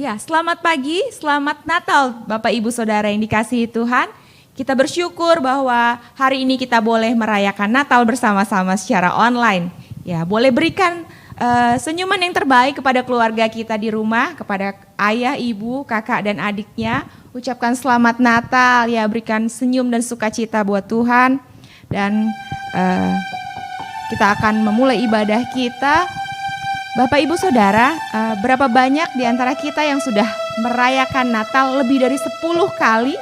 Ya, selamat pagi, selamat Natal Bapak Ibu Saudara yang dikasihi Tuhan. Kita bersyukur bahwa hari ini kita boleh merayakan Natal bersama-sama secara online. Ya, boleh berikan senyuman yang terbaik kepada keluarga kita di rumah, kepada ayah, ibu, kakak dan adiknya. Ucapkan selamat Natal, ya berikan senyum dan sukacita buat Tuhan. Dan kita akan memulai ibadah kita. Bapak Ibu Saudara, berapa banyak di antara kita yang sudah merayakan Natal lebih dari 10 kali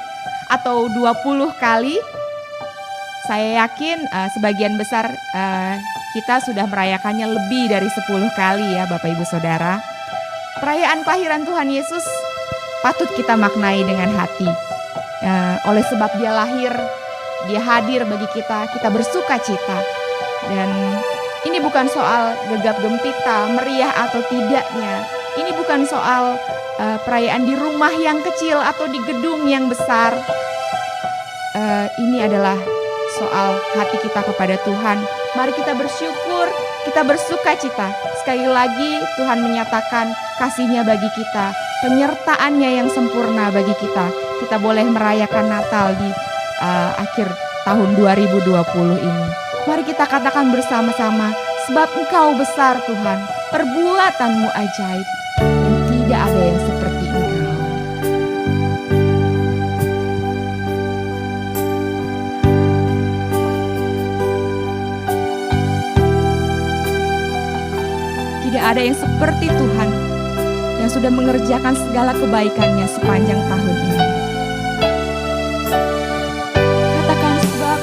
atau 20 kali? Saya yakin sebagian besar kita sudah merayakannya lebih dari 10 kali ya Bapak Ibu Saudara. Perayaan kelahiran Tuhan Yesus patut kita maknai dengan hati. Oleh sebab dia lahir, dia hadir bagi kita, kita bersuka cita. Dan ini bukan soal gegap gempita, meriah atau tidaknya. Ini bukan soal perayaan di rumah yang kecil atau di gedung yang besar. Ini adalah soal hati kita kepada Tuhan. Mari kita bersyukur, kita bersuka cita. Sekali lagi Tuhan menyatakan kasih-Nya bagi kita, penyertaan-Nya yang sempurna bagi kita. Kita boleh merayakan Natal di akhir tahun 2020 ini. Mari kita katakan bersama-sama, sebab Engkau besar Tuhan, perbuatan-Mu ajaib, dan tidak ada yang seperti Engkau. Tidak ada yang seperti Tuhan, yang sudah mengerjakan segala kebaikan-Nya sepanjang tahun ini. Katakan sebab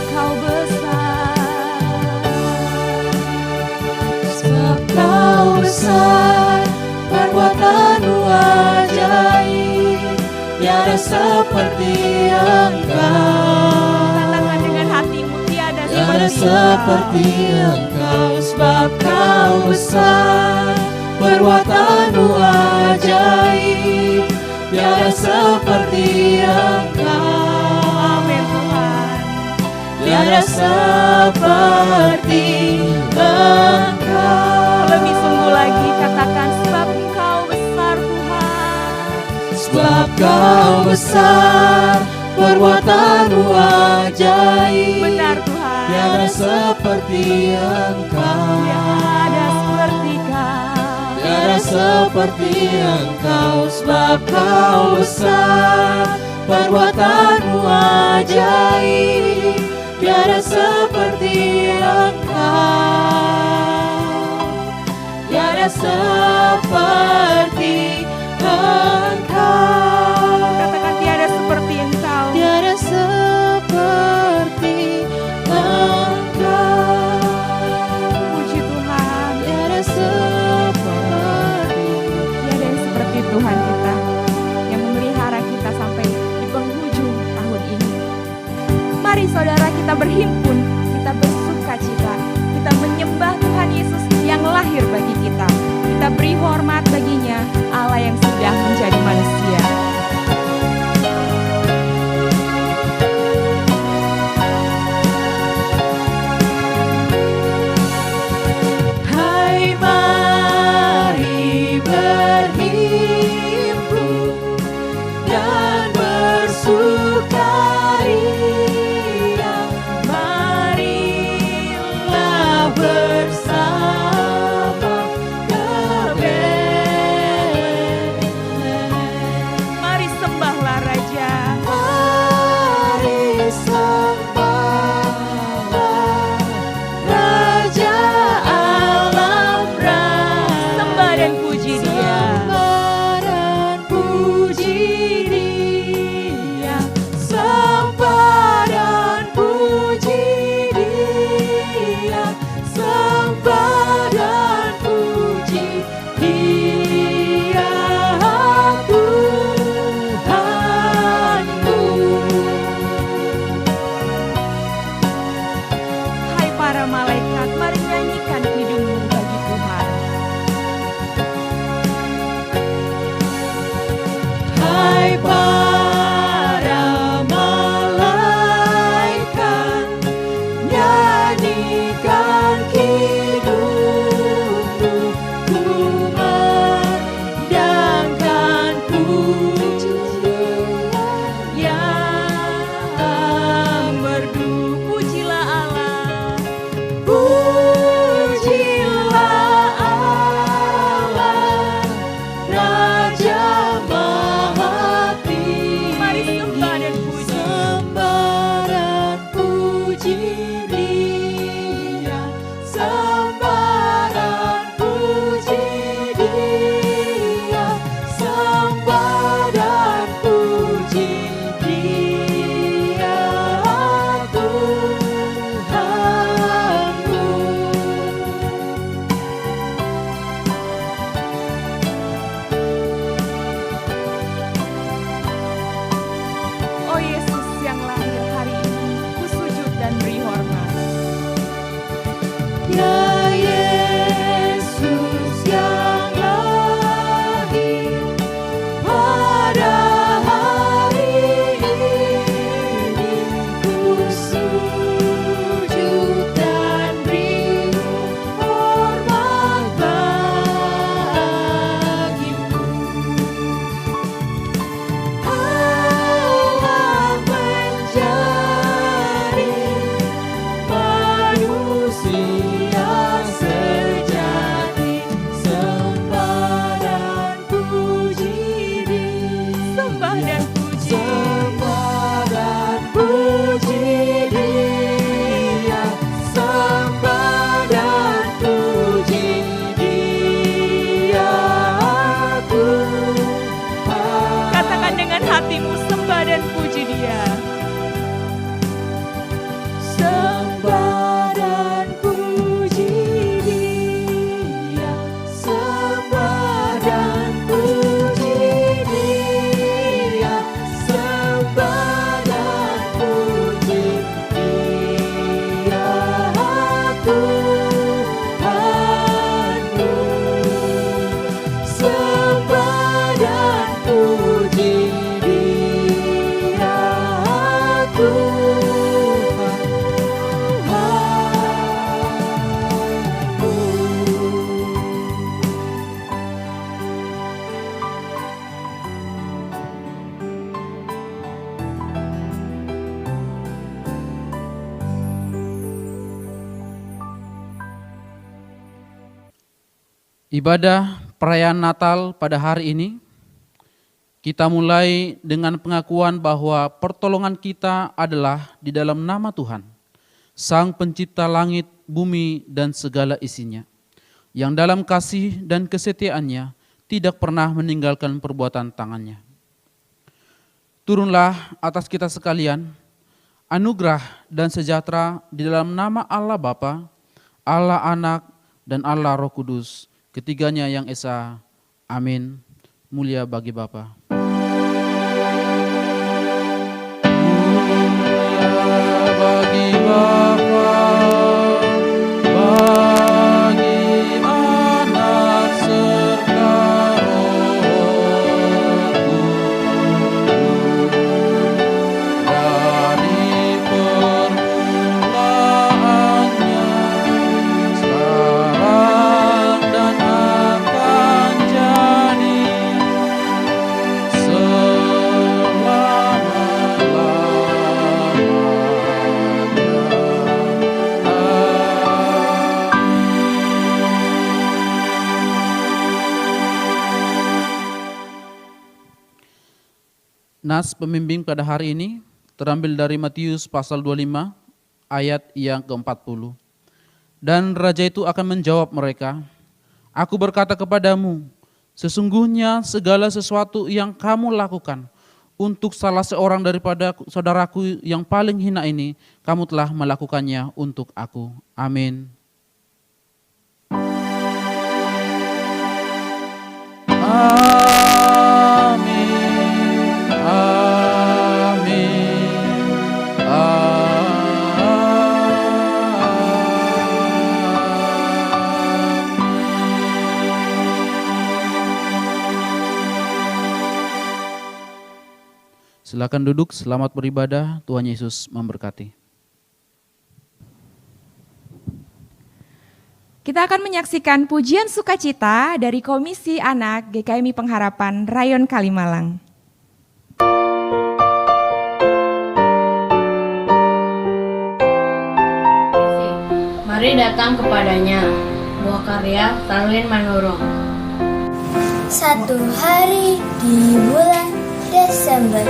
Kau besar, perbuatan-Mu ajaib, tiada seperti Engkau. Katakan dengan hatimu, tiada seperti Engkau. Sebab Kau besar, perbuatan-Mu ajaib, tiada seperti Engkau. Amin Tuhan. Tiada seperti Engkau. Lebih sungguh lagi katakan sebab Engkau besar Tuhan. Sebab Kau besar, perbuatan-Mu ajaib. Benar Tuhan. Tiada seperti Engkau. Tiada seperti Kau. Tiada seperti Engkau. Sebab Kau besar, perbuatan-Mu ajaib. Tiada seperti Engkau. Tiada seperti Engkau. Katakan tiada seperti Engkau. Tiada seperti Engkau. Puji Tuhan. Tiada seperti. Tiada yang seperti Tuhan kita, yang memelihara kita sampai di penghujung tahun ini. Mari saudara kita berhimpun, kita bersuka cita, kita menyembah Tuhan Yesus yang lahir bagi kita. Kita beri hormat baginya, Allah yang sudah menjadi manusia. Hai, mari berhimpun dan bersukaria. Marilah bersama ke Betlehem. sembah dan puji. Sembah dan puji Dia, sembah dan puji Dia, Tuhan. Katakan dengan hatimu, sembah dan puji Dia. Sembah dan puji Dia, sembah dan puji Dia, sembah dan puji Dia, Tuhanku. Sembah dan puji Dia, Tuhan. Ibadah perayaan Natal pada hari ini, kita mulai dengan pengakuan bahwa pertolongan kita adalah di dalam nama Tuhan, Sang Pencipta langit, bumi, dan segala isinya, yang dalam kasih dan kesetiaannya tidak pernah meninggalkan perbuatan tangannya. Turunlah atas kita sekalian anugerah dan sejahtera di dalam nama Allah Bapa, Allah Anak, dan Allah Roh Kudus, ketiganya yang esa. Amin. Mulia bagi Bapa. Mulia bagi Bapa, bagi Anak serta Roh Kudus, dari permulaannya, sekarang dan akan jadi Nas pembimbing pada hari ini terambil dari Matius pasal 25 ayat yang ke-40. Dan raja itu akan menjawab mereka, "Aku berkata kepadamu, sesungguhnya segala sesuatu yang kamu lakukan untuk salah seorang daripada saudaraku yang paling hina ini, kamu telah melakukannya untuk aku." Amin. Amin. Silakan duduk, selamat beribadah, Tuhan Yesus memberkati. Kita akan menyaksikan pujian sukacita dari Komisi Anak GKMI Pengharapan Rayon Kalimalang. Mari datang kepadanya. Buah karya Tarlin Manurung. Satu hari di bulan Desember,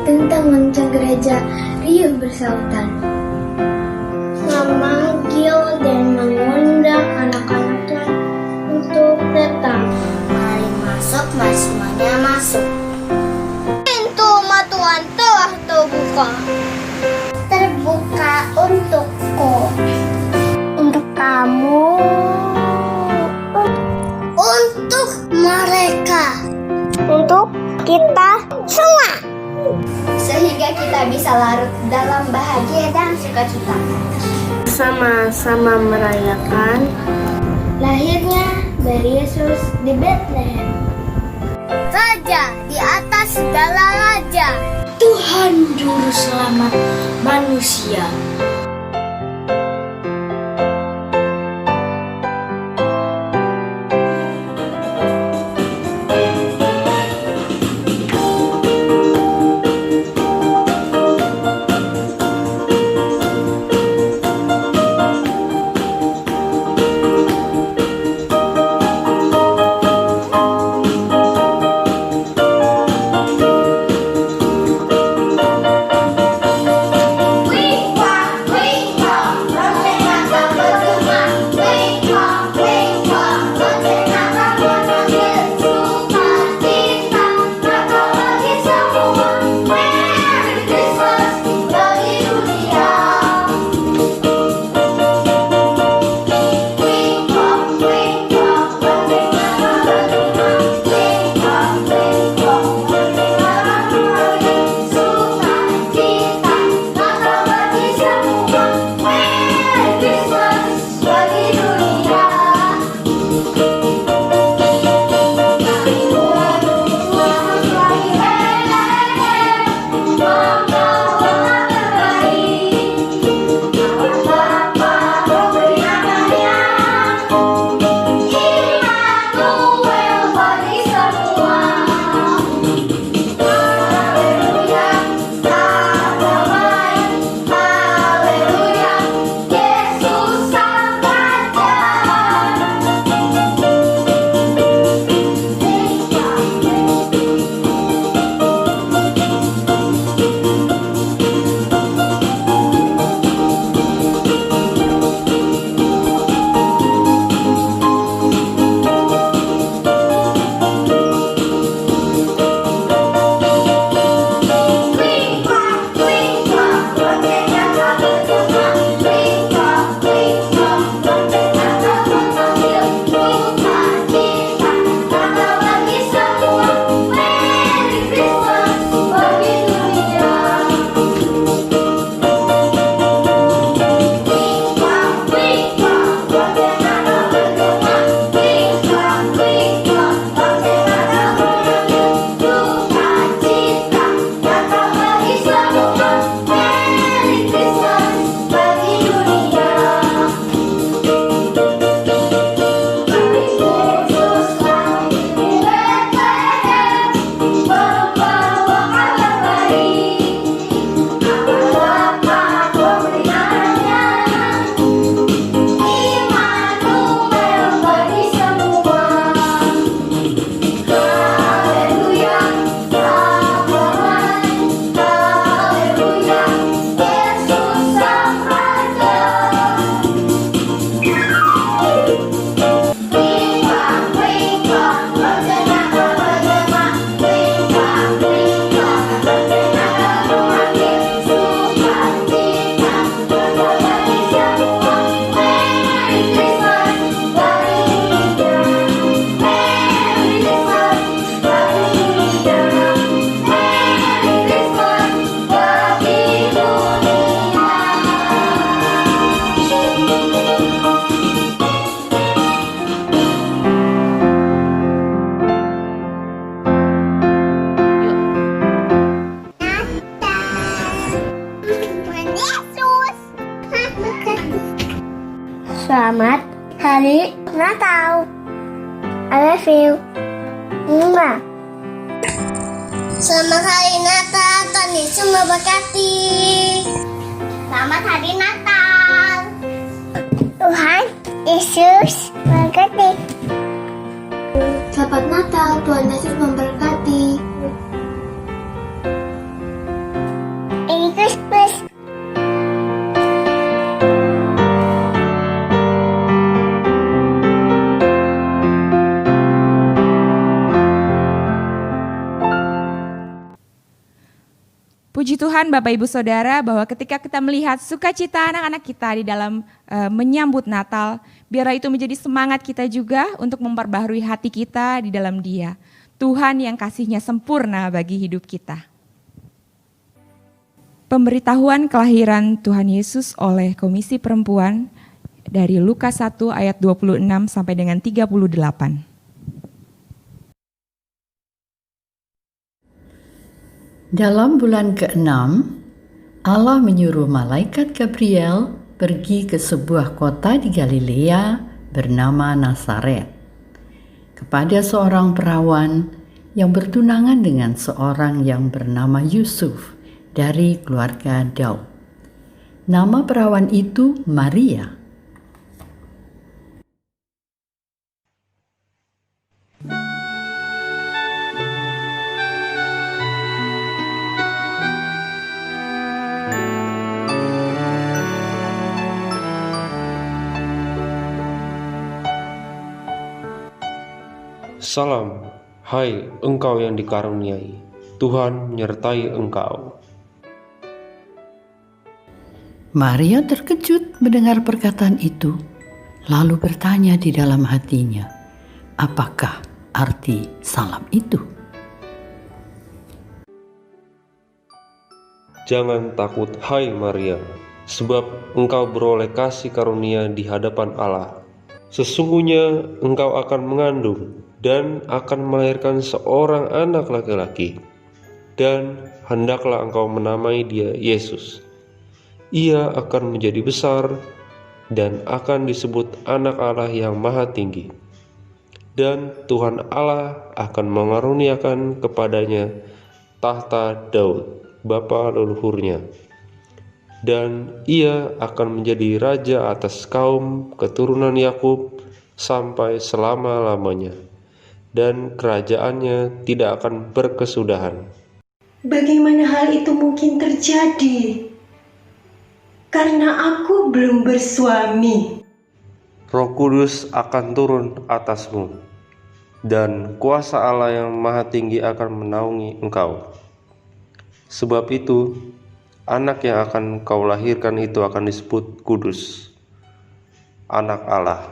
tentang lonceng gereja riuh bersautan, memanggil dan mengundang anak-anaknya untuk datang. Mari masuk, mari semuanya masuk. Pintu rumah Tuhan telah terbuka untukku, untuk kamu, untuk mereka, untuk kita semua, sehingga kita bisa larut dalam bahagia dan sukacita, sama-sama merayakan lahirnya dari Yesus di Bethlehem, Raja di atas segala raja, Tuhan Juru Selamat manusia. Selamat Hari Natal. I love you. Mwah. Selamat Hari Natal, Tuhan Yesus memberkati. Selamat Hari Natal. Tuhan Yesus memberkati. Selamat Natal, Tuhan Yesus memberkati. Merry Christmas. Puji Tuhan Bapak Ibu Saudara bahwa ketika kita melihat sukacita anak-anak kita di dalam menyambut Natal, biarlah itu menjadi semangat kita juga untuk memperbaharui hati kita di dalam Dia. Tuhan yang kasih-Nya sempurna bagi hidup kita. Pemberitahuan kelahiran Tuhan Yesus oleh Komisi Perempuan dari Lukas 1 ayat 26 sampai dengan 38. Dalam bulan ke-6, Allah menyuruh malaikat Gabriel pergi ke sebuah kota di Galilea bernama Nazaret, kepada seorang perawan yang bertunangan dengan seorang yang bernama Yusuf dari keluarga Daud. Nama perawan itu Maria. Salam, hai engkau yang dikaruniai, Tuhan menyertai engkau. Maria terkejut mendengar perkataan itu, lalu bertanya di dalam hatinya, apakah arti salam itu? Jangan takut, hai Maria, sebab engkau beroleh kasih karunia di hadapan Allah. Sesungguhnya engkau akan mengandung dan akan melahirkan seorang anak laki-laki, dan hendaklah engkau menamai dia Yesus. Ia akan menjadi besar dan akan disebut anak Allah yang Maha Tinggi. Dan Tuhan Allah akan mengaruniakan kepadanya tahta Daud, bapa leluhurnya. Dan ia akan menjadi raja atas kaum keturunan Yakub sampai selama-lamanya, dan kerajaannya tidak akan berkesudahan. Bagaimana hal itu mungkin terjadi? Karena aku belum bersuami. Roh Kudus akan turun atasmu, dan kuasa Allah yang Maha Tinggi akan menaungi engkau. Sebab itu, anak yang akan kau lahirkan itu akan disebut kudus, anak Allah.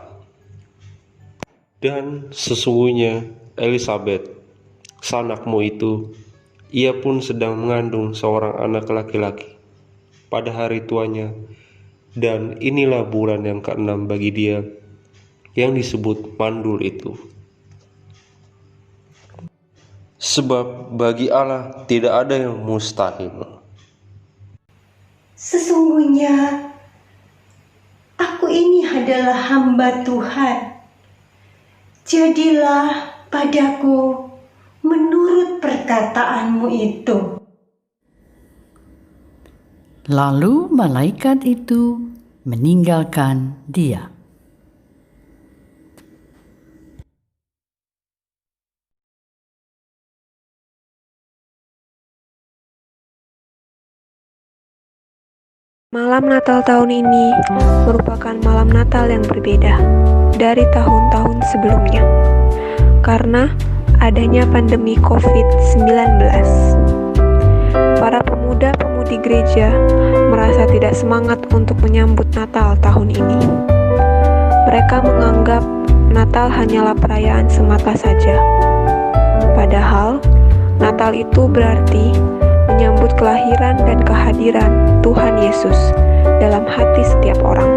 Dan sesungguhnya Elisabet, sanakmu itu, ia pun sedang mengandung seorang anak laki-laki pada hari tuanya, dan inilah bulan yang ke-6 bagi dia yang disebut mandul itu. Sebab bagi Allah tidak ada yang mustahil. Sesungguhnya aku ini adalah hamba Tuhan. Jadilah padaku menurut perkataanmu itu. Lalu malaikat itu meninggalkan dia. Malam Natal tahun ini merupakan malam Natal yang berbeda dari tahun-tahun sebelumnya karena adanya pandemi COVID-19. Para pemuda-pemudi gereja merasa tidak semangat untuk menyambut Natal tahun ini. Mereka menganggap Natal hanyalah perayaan semata saja. Padahal Natal itu berarti menyambut kelahiran dan kehadiran Tuhan Yesus dalam hati setiap orang.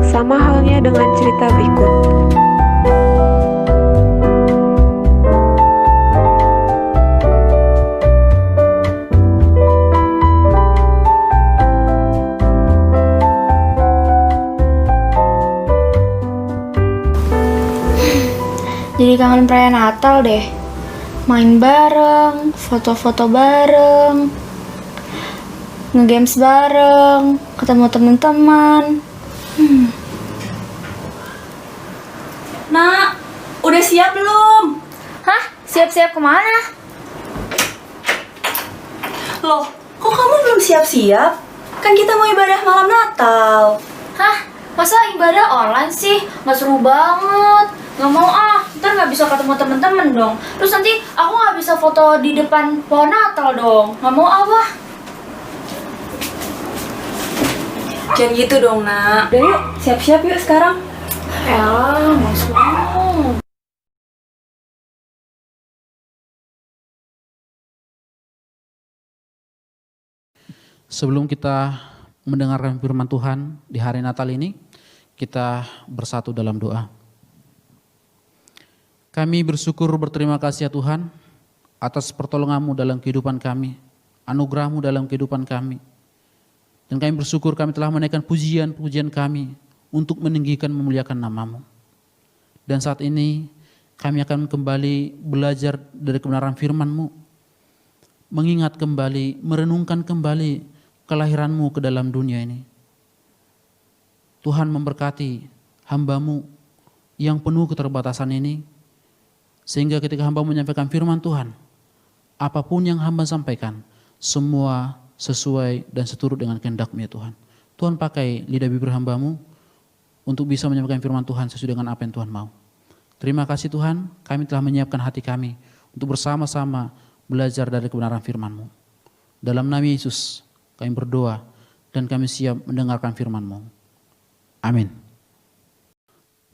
Sama halnya dengan cerita berikut. jadi kangen perayaan Natal deh. Main bareng, foto-foto bareng, nge-games bareng, ketemu teman-teman. Nak, udah siap belum? Hah? Siap-siap kemana? Loh, kok kamu belum siap-siap? Kan kita mau ibadah malam Natal. Hah? Masa ibadah online sih? Nggak seru banget. Nggak mau ah, ntar nggak bisa ketemu temen-temen dong. Terus nanti aku nggak bisa foto di depan pohon Natal dong. Nggak mau apa? Jangan gitu dong, Nak. Udah yuk, siap-siap yuk sekarang. Elah, nggak mau. Sebelum kita mendengarkan firman Tuhan di hari Natal ini, kita bersatu dalam doa. Kami bersyukur berterima kasih ya Tuhan atas pertolongan-Mu dalam kehidupan kami, anugerah-Mu dalam kehidupan kami. Dan kami bersyukur kami telah menaikkan pujian-pujian kami untuk meninggikan memuliakan nama-Mu. Dan saat ini kami akan kembali belajar dari kebenaran firman-Mu, mengingat kembali, merenungkan kembali kelahiran-Mu ke dalam dunia ini. Tuhan memberkati hamba-Mu yang penuh keterbatasan ini, sehingga ketika hamba menyampaikan firman Tuhan, apapun yang hamba sampaikan, semua sesuai dan seturut dengan kehendak-Mu ya Tuhan. Tuhan pakai lidah bibir hamba-Mu untuk bisa menyampaikan firman Tuhan sesuai dengan apa yang Tuhan mau. Terima kasih Tuhan, kami telah menyiapkan hati kami untuk bersama-sama belajar dari kebenaran firman-Mu. Dalam nama Yesus kami berdoa dan kami siap mendengarkan firman-Mu. Amin.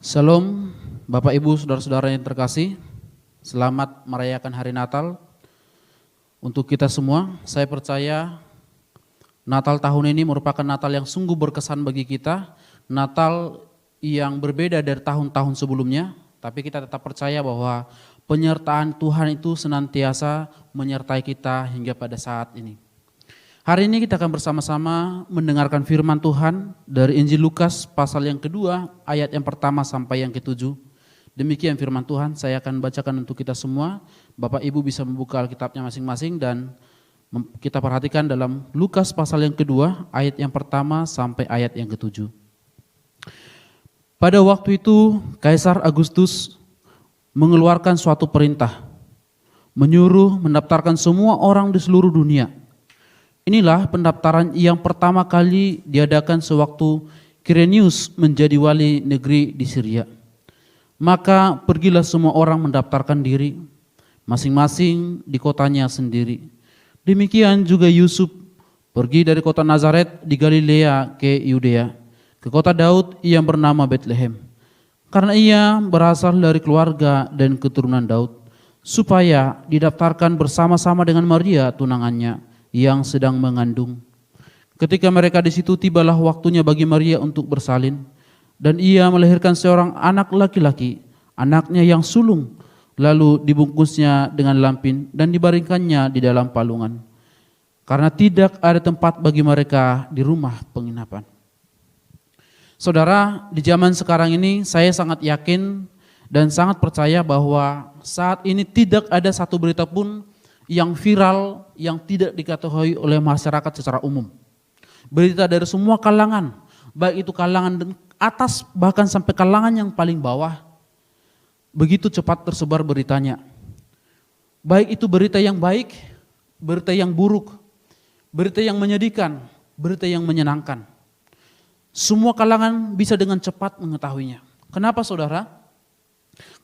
Salam Bapak Ibu Saudara-saudara yang terkasih. Selamat merayakan hari Natal untuk kita semua. Saya percaya Natal tahun ini merupakan Natal yang sungguh berkesan bagi kita. Natal yang berbeda dari tahun-tahun sebelumnya, tapi kita tetap percaya bahwa penyertaan Tuhan itu senantiasa menyertai kita hingga pada saat ini. Hari ini kita akan bersama-sama mendengarkan firman Tuhan dari Injil Lukas pasal yang kedua, ayat yang pertama sampai yang ketujuh. Demikian firman Tuhan, saya akan bacakan untuk kita semua. Bapak Ibu bisa membuka Alkitabnya masing-masing dan kita perhatikan dalam Lukas pasal yang kedua, ayat yang pertama sampai ayat yang ketujuh. Pada waktu itu, Kaisar Agustus mengeluarkan suatu perintah, menyuruh mendaftarkan semua orang di seluruh dunia. Inilah pendaftaran yang pertama kali diadakan sewaktu Quirinius menjadi wali negeri di Syria. Maka pergilah semua orang mendaftarkan diri, masing-masing di kotanya sendiri. Demikian juga Yusuf pergi dari kota Nazaret di Galilea ke Yudea, ke kota Daud yang bernama Betlehem. Karena ia berasal dari keluarga dan keturunan Daud, supaya didaftarkan bersama-sama dengan Maria tunangannya yang sedang mengandung. Ketika mereka di situ, tibalah waktunya bagi Maria untuk bersalin. Dan ia melahirkan seorang anak laki-laki, anaknya yang sulung, lalu dibungkusnya dengan lampin dan dibaringkannya di dalam palungan, karena tidak ada tempat bagi mereka di rumah penginapan. Saudara, di zaman sekarang ini saya sangat yakin dan sangat percaya bahwa saat ini tidak ada satu berita pun yang viral yang tidak diketahui oleh masyarakat secara umum. Berita dari semua kalangan, baik itu kalangan atas bahkan sampai kalangan yang paling bawah, begitu cepat tersebar beritanya. Baik itu berita yang baik, berita yang buruk, berita yang menyedihkan, berita yang menyenangkan. Semua kalangan bisa dengan cepat mengetahuinya. Kenapa saudara?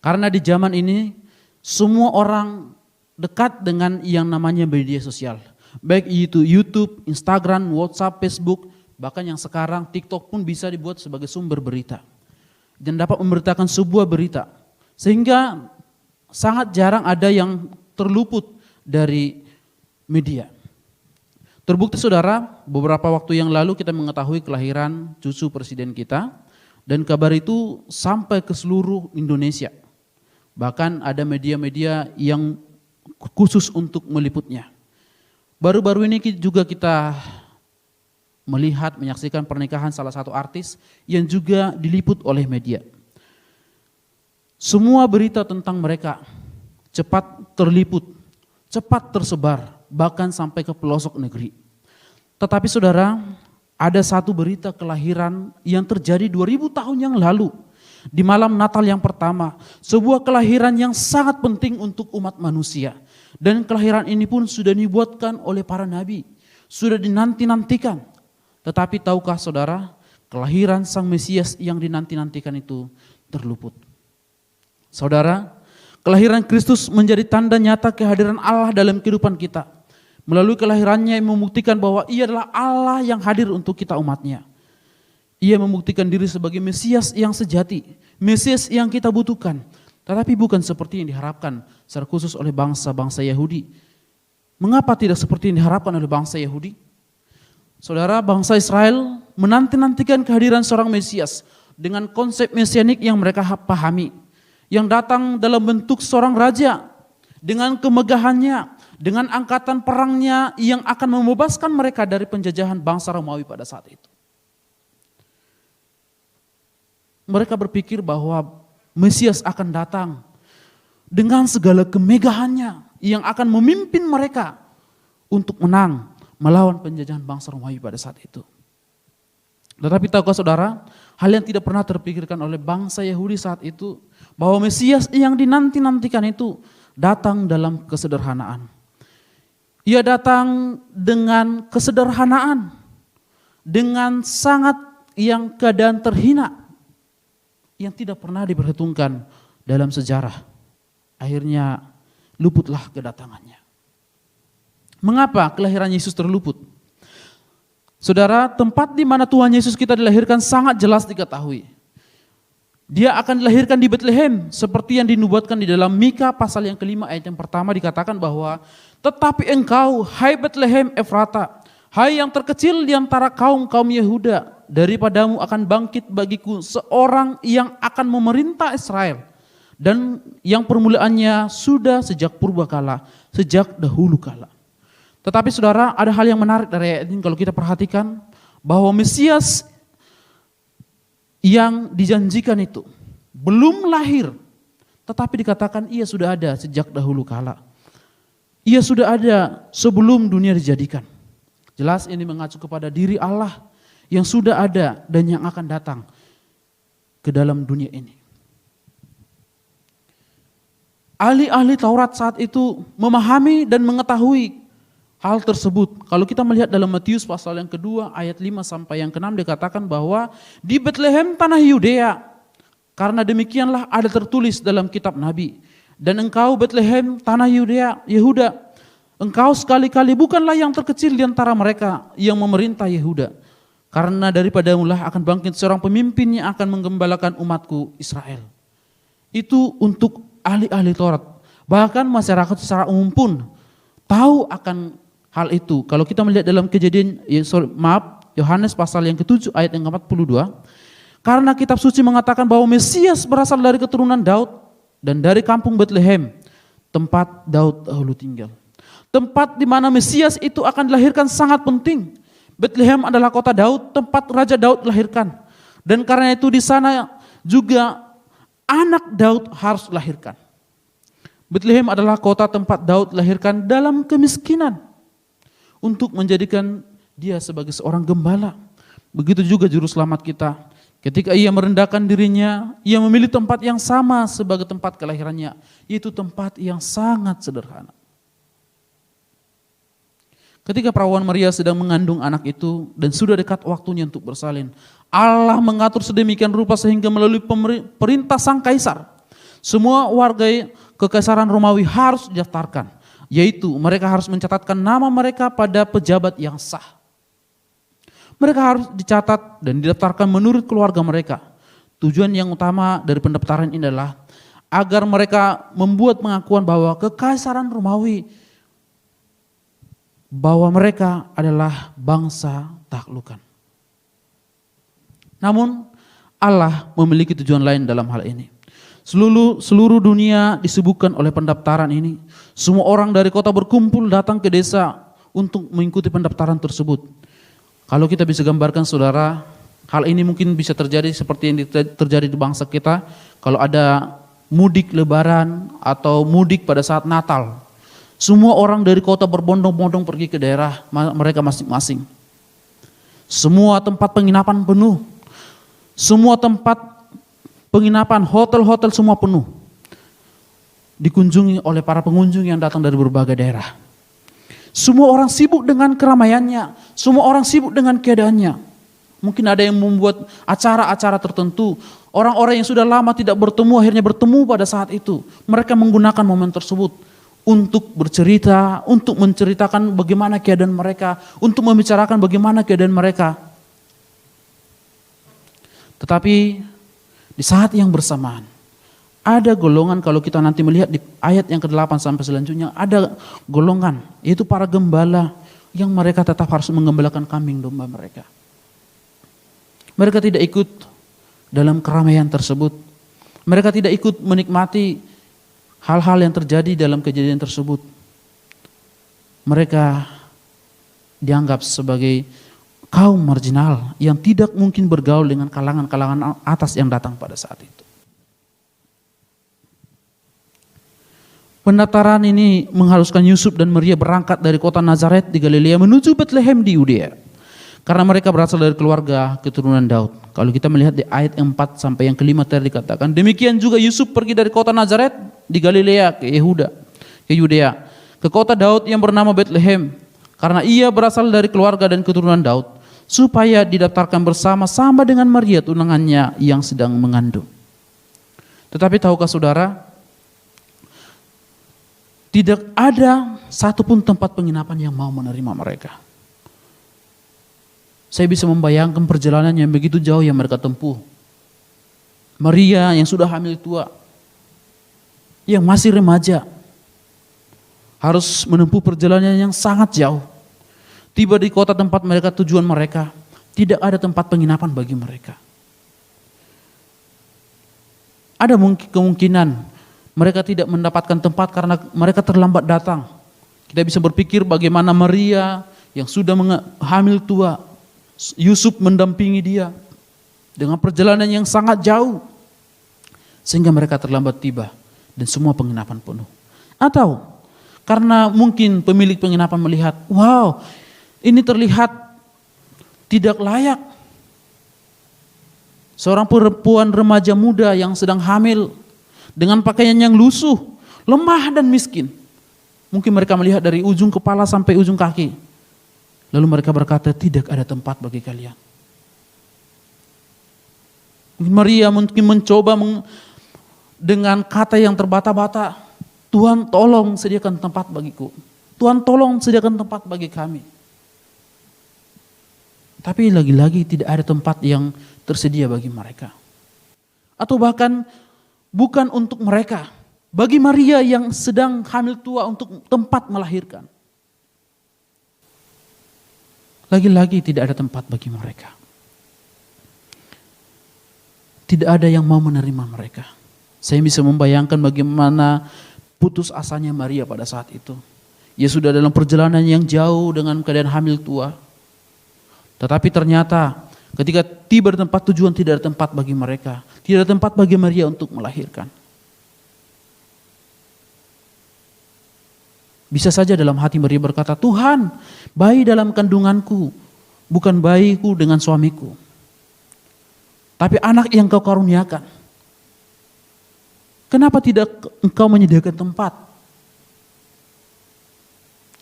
Karena di zaman ini semua orang dekat dengan yang namanya media sosial. Baik itu YouTube, Instagram, WhatsApp, Facebook, bahkan yang sekarang TikTok pun bisa dibuat sebagai sumber berita. Dan dapat memberitakan sebuah berita. Sehingga sangat jarang ada yang terluput dari media. Terbukti saudara, beberapa waktu yang lalu kita mengetahui kelahiran cucu presiden kita. Dan kabar itu sampai ke seluruh Indonesia. Bahkan ada media-media yang khusus untuk meliputnya. Baru-baru ini juga kita melihat, menyaksikan pernikahan salah satu artis yang juga diliput oleh media. Semua berita tentang mereka cepat terliput, cepat tersebar, bahkan sampai ke pelosok negeri. Tetapi saudara, ada satu berita kelahiran yang terjadi 2000 tahun yang lalu. Di malam Natal yang pertama, sebuah kelahiran yang sangat penting untuk umat manusia. Dan kelahiran ini pun sudah dibuatkan oleh para nabi, sudah dinanti-nantikan. Tetapi tahukah saudara, kelahiran Sang Mesias yang dinanti-nantikan itu terluput. Saudara, kelahiran Kristus menjadi tanda nyata kehadiran Allah dalam kehidupan kita. Melalui kelahirannya yang membuktikan bahwa Ia adalah Allah yang hadir untuk kita umatnya. Ia membuktikan diri sebagai Mesias yang sejati, Mesias yang kita butuhkan. Tetapi bukan seperti yang diharapkan secara khusus oleh bangsa-bangsa Yahudi. Mengapa tidak seperti yang diharapkan oleh bangsa Yahudi? Saudara, bangsa Israel menanti-nantikan kehadiran seorang Mesias dengan konsep mesianik yang mereka pahami. Yang datang dalam bentuk seorang raja, dengan kemegahannya, dengan angkatan perangnya yang akan membebaskan mereka dari penjajahan bangsa Romawi pada saat itu. Mereka berpikir bahwa Mesias akan datang dengan segala kemegahannya yang akan memimpin mereka untuk menang melawan penjajahan bangsa Romawi pada saat itu. Tetapi tahukah saudara, hal yang tidak pernah terpikirkan oleh bangsa Yahudi saat itu, bahwa Mesias yang dinanti-nantikan itu datang dalam kesederhanaan. Ia datang dengan kesederhanaan, dengan sangat yang keadaan terhina, yang tidak pernah diperhitungkan dalam sejarah. Akhirnya luputlah kedatangannya. Mengapa kelahiran Yesus terluput? Saudara, tempat di mana Tuhan Yesus kita dilahirkan sangat jelas diketahui. Dia akan dilahirkan di Betlehem, seperti yang dinubuatkan di dalam Mika pasal yang kelima ayat yang pertama dikatakan bahwa, tetapi engkau, hai Betlehem Efrata, hai yang terkecil di antara kaum-kaum Yehuda, daripadamu akan bangkit bagiku seorang yang akan memerintah Israel, dan yang permulaannya sudah sejak purbakala, sejak dahulu kala. Tetapi saudara, ada hal yang menarik dari ayat ini kalau kita perhatikan, bahwa Mesias yang dijanjikan itu belum lahir, tetapi dikatakan ia sudah ada sejak dahulu kala. Ia sudah ada sebelum dunia dijadikan. Jelas ini mengacu kepada diri Allah yang sudah ada dan yang akan datang ke dalam dunia ini. Ahli-ahli Taurat saat itu memahami dan mengetahui hal tersebut. Kalau kita melihat dalam Matius pasal yang kedua ayat 5 sampai yang ke-6 dikatakan bahwa di Betlehem tanah Yudea, karena demikianlah ada tertulis dalam kitab Nabi. Dan engkau Betlehem tanah Yudea, Yehuda, engkau sekali-kali bukanlah yang terkecil di antara mereka yang memerintah Yehuda. Karena daripadamulah akan bangkit seorang pemimpin yang akan menggembalakan umatku Israel. Itu untuk ahli-ahli Taurat. Bahkan masyarakat secara umum pun tahu akan hal itu. Kalau kita melihat dalam Yohanes pasal yang ke-7 ayat yang ke-42. Karena kitab suci mengatakan bahwa Mesias berasal dari keturunan Daud dan dari kampung Betlehem, tempat Daud dahulu tinggal. Tempat di mana Mesias itu akan dilahirkan sangat penting. Betlehem adalah kota Daud, tempat Raja Daud dilahirkan. Dan karena itu di sana juga anak Daud harus dilahirkan. Betlehem adalah kota tempat Daud dilahirkan dalam kemiskinan, untuk menjadikan dia sebagai seorang gembala. Begitu juga juru selamat kita. Ketika ia merendahkan dirinya, ia memilih tempat yang sama sebagai tempat kelahirannya, yaitu tempat yang sangat sederhana. Ketika perawan Maria sedang mengandung anak itu dan sudah dekat waktunya untuk bersalin, Allah mengatur sedemikian rupa sehingga melalui perintah sang kaisar, semua warga kekaisaran Romawi harus didaftarkan, yaitu mereka harus mencatatkan nama mereka pada pejabat yang sah. Mereka harus dicatat dan didaftarkan menurut keluarga mereka. Tujuan yang utama dari pendaftaran ini adalah agar mereka membuat pengakuan bahwa kekaisaran Romawi, bahwa mereka adalah bangsa taklukan. Namun Allah memiliki tujuan lain dalam hal ini. Seluruh dunia disibukkan oleh pendaftaran ini. Semua orang dari kota berkumpul datang ke desa untuk mengikuti pendaftaran tersebut. Kalau kita bisa gambarkan saudara, hal ini mungkin bisa terjadi seperti yang terjadi di bangsa kita. Kalau ada mudik lebaran atau mudik pada saat Natal, semua orang dari kota berbondong-bondong pergi ke daerah mereka masing-masing. Semua tempat penginapan penuh. Semua tempat penginapan, hotel-hotel semua penuh. Dikunjungi oleh para pengunjung yang datang dari berbagai daerah. Semua orang sibuk dengan keramaiannya. Semua orang sibuk dengan keadaannya. Mungkin ada yang membuat acara-acara tertentu. Orang-orang yang sudah lama tidak bertemu akhirnya bertemu pada saat itu. Mereka menggunakan momen tersebut untuk bercerita, untuk menceritakan bagaimana keadaan mereka, untuk membicarakan bagaimana keadaan mereka. Tetapi di saat yang bersamaan, ada golongan, kalau kita nanti melihat di ayat yang ke-8 sampai selanjutnya, ada golongan, yaitu para gembala yang mereka tetap harus menggembalakan kambing domba mereka. Mereka tidak ikut dalam keramaian tersebut. Mereka tidak ikut menikmati hal-hal yang terjadi dalam kejadian tersebut. Mereka dianggap sebagai kaum marginal yang tidak mungkin bergaul dengan kalangan-kalangan atas yang datang pada saat itu. Pendaftaran ini mengharuskan Yusuf dan Maria berangkat dari kota Nazaret di Galilea menuju Bethlehem di Yudea. Karena mereka berasal dari keluarga keturunan Daud. Kalau kita melihat di ayat yang 4 sampai yang ke-5 tadi dikatakan, demikian juga Yusuf pergi dari kota Nazaret di Galilea ke Yudea, ke kota Daud yang bernama Bethlehem, karena ia berasal dari keluarga dan keturunan Daud, supaya didaftarkan bersama-sama dengan Maria tunangannya yang sedang mengandung. Tetapi tahukah saudara, tidak ada satupun tempat penginapan yang mau menerima mereka. Saya bisa membayangkan perjalanan yang begitu jauh yang mereka tempuh. Maria yang sudah hamil tua, yang masih remaja, harus menempuh perjalanan yang sangat jauh. Tiba di kota tempat mereka, tujuan mereka, tidak ada tempat penginapan bagi mereka. Ada kemungkinan mereka tidak mendapatkan tempat karena mereka terlambat datang. Kita bisa berpikir bagaimana Maria yang sudah hamil tua, Yusuf mendampingi dia dengan perjalanan yang sangat jauh sehingga mereka terlambat tiba dan semua penginapan penuh. Atau karena mungkin pemilik penginapan melihat, wow, ini terlihat tidak layak. Seorang perempuan remaja muda yang sedang hamil dengan pakaian yang lusuh, lemah dan miskin. Mungkin mereka melihat dari ujung kepala sampai ujung kaki. Lalu mereka berkata, tidak ada tempat bagi kalian. Maria mungkin mencoba dengan kata yang terbata-bata, Tuhan tolong sediakan tempat bagiku. Tuhan tolong sediakan tempat bagi kami. Tapi lagi-lagi tidak ada tempat yang tersedia bagi mereka. Atau bahkan bukan untuk mereka, bagi Maria yang sedang hamil tua untuk tempat melahirkan. Lagi-lagi tidak ada tempat bagi mereka. Tidak ada yang mau menerima mereka. Saya bisa membayangkan bagaimana putus asanya Maria pada saat itu. Ia sudah dalam perjalanan yang jauh dengan keadaan hamil tua. Tetapi ternyata ketika tiba di tempat tujuan tidak ada tempat bagi mereka. Tidak ada tempat bagi Maria untuk melahirkan. Bisa saja dalam hati Maria berkata, Tuhan, bayi dalam kandunganku, bukan bayiku dengan suamiku. Tapi anak yang kau karuniakan. Kenapa tidak engkau menyediakan tempat?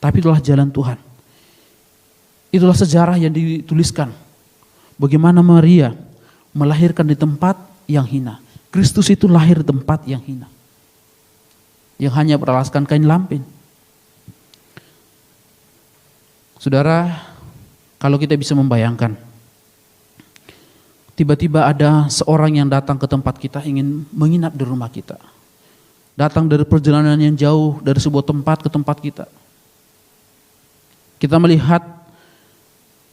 Tapi itulah jalan Tuhan. Itulah sejarah yang dituliskan. Bagaimana Maria melahirkan di tempat yang hina. Kristus itu lahir di tempat yang hina. Yang hanya beralaskan kain lampin. Saudara, kalau kita bisa membayangkan, tiba-tiba ada seorang yang datang ke tempat kita ingin menginap di rumah kita. Datang dari perjalanan yang jauh dari sebuah tempat ke tempat kita. Kita melihat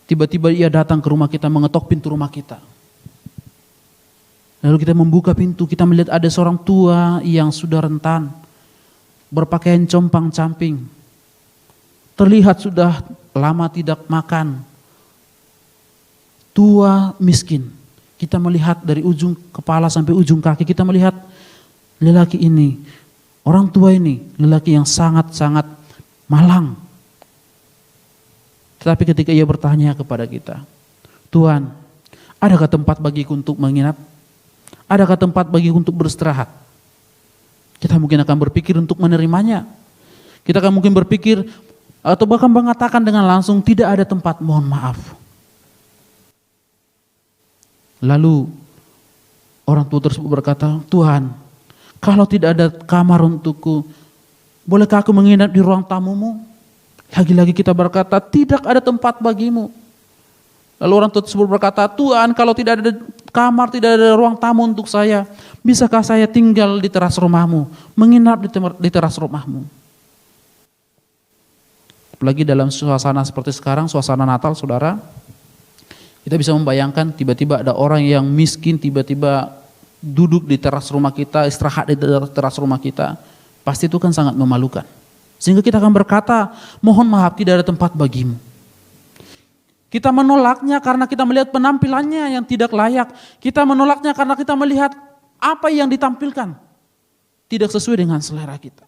tiba-tiba ia datang ke rumah kita, mengetok pintu rumah kita. Lalu kita membuka pintu, kita melihat ada seorang tua yang sudah rentan, berpakaian compang-camping. Terlihat sudah lama tidak makan. Tua, miskin. Kita melihat dari ujung kepala sampai ujung kaki, kita melihat lelaki ini, orang tua ini, lelaki yang sangat-sangat malang. Tetapi ketika ia bertanya kepada kita, Tuhan, adakah tempat bagiku untuk menginap? Adakah tempat bagiku untuk beristirahat? Kita mungkin akan berpikir untuk menerimanya. Kita akan mungkin berpikir atau bahkan mengatakan dengan langsung, tidak ada tempat, mohon maaf. Lalu orang tua tersebut berkata, Tuhan, kalau tidak ada kamar untukku, bolehkah aku menginap di ruang tamumu? Lagi-lagi kita berkata, tidak ada tempat bagimu. Lalu orang tua tersebut berkata, Tuhan, kalau tidak ada kamar, tidak ada ruang tamu untuk saya, bisakah saya tinggal di teras rumahmu, menginap di teras rumahmu? Apalagi dalam suasana seperti sekarang, suasana Natal, saudara, kita bisa membayangkan tiba-tiba ada orang yang miskin, tiba-tiba duduk di teras rumah kita, istirahat di teras rumah kita. Pasti itu kan sangat memalukan. Sehingga kita akan berkata, mohon maaf, tidak ada tempat bagimu. Kita menolaknya karena kita melihat penampilannya yang tidak layak. Kita menolaknya karena kita melihat apa yang ditampilkan tidak sesuai dengan selera kita.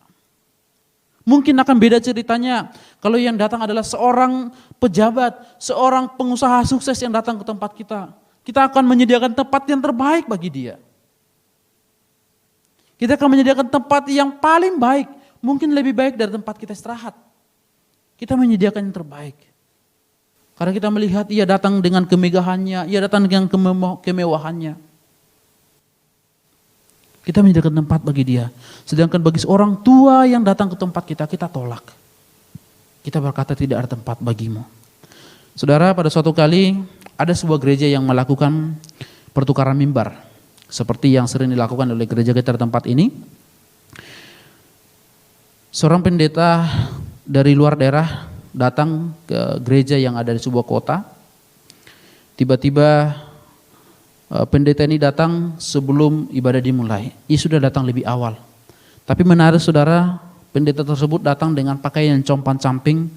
Mungkin akan beda ceritanya kalau yang datang adalah seorang pejabat, seorang pengusaha sukses yang datang ke tempat kita. Kita akan menyediakan tempat yang terbaik bagi dia. Kita akan menyediakan tempat yang paling baik, mungkin lebih baik dari tempat kita istirahat. Kita menyediakan yang terbaik. Karena kita melihat ia datang dengan kemegahannya, ia datang dengan kemewahannya. Kita menyediakan tempat bagi dia. Sedangkan bagi seorang tua yang datang ke tempat kita, kita tolak. Kita berkata tidak ada tempat bagimu. Saudara, pada suatu kali ada sebuah gereja yang melakukan pertukaran mimbar. Seperti yang sering dilakukan oleh gereja kita di tempat ini. Seorang pendeta dari luar daerah datang ke gereja yang ada di sebuah kota. Tiba-tiba pendeta ini datang sebelum ibadah dimulai. Ia sudah datang lebih awal. Tapi menarik saudara, pendeta tersebut datang dengan pakaian compang-camping,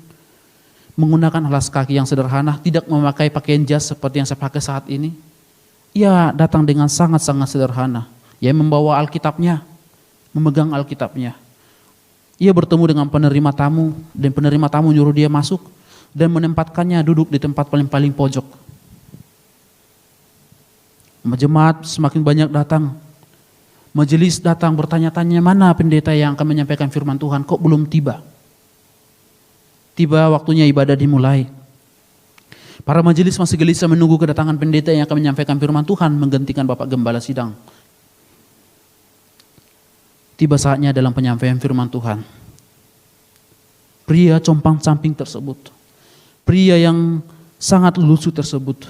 menggunakan alas kaki yang sederhana, tidak memakai pakaian jas seperti yang saya pakai saat ini. Ia datang dengan sangat-sangat sederhana. Ia membawa Alkitabnya, memegang Alkitabnya. Ia bertemu dengan penerima tamu, dan penerima tamu nyuruh dia masuk dan menempatkannya duduk di tempat paling pojok. Jemaat semakin banyak datang. Majelis datang bertanya-tanya, mana pendeta yang akan menyampaikan firman Tuhan, kok belum tiba? Tiba waktunya ibadah dimulai. Para majelis masih gelisah menunggu kedatangan pendeta yang akan menyampaikan firman Tuhan menggantikan Bapak Gembala Sidang. Tiba saatnya dalam penyampaian firman Tuhan. Pria compang-camping tersebut, pria yang sangat lucu tersebut,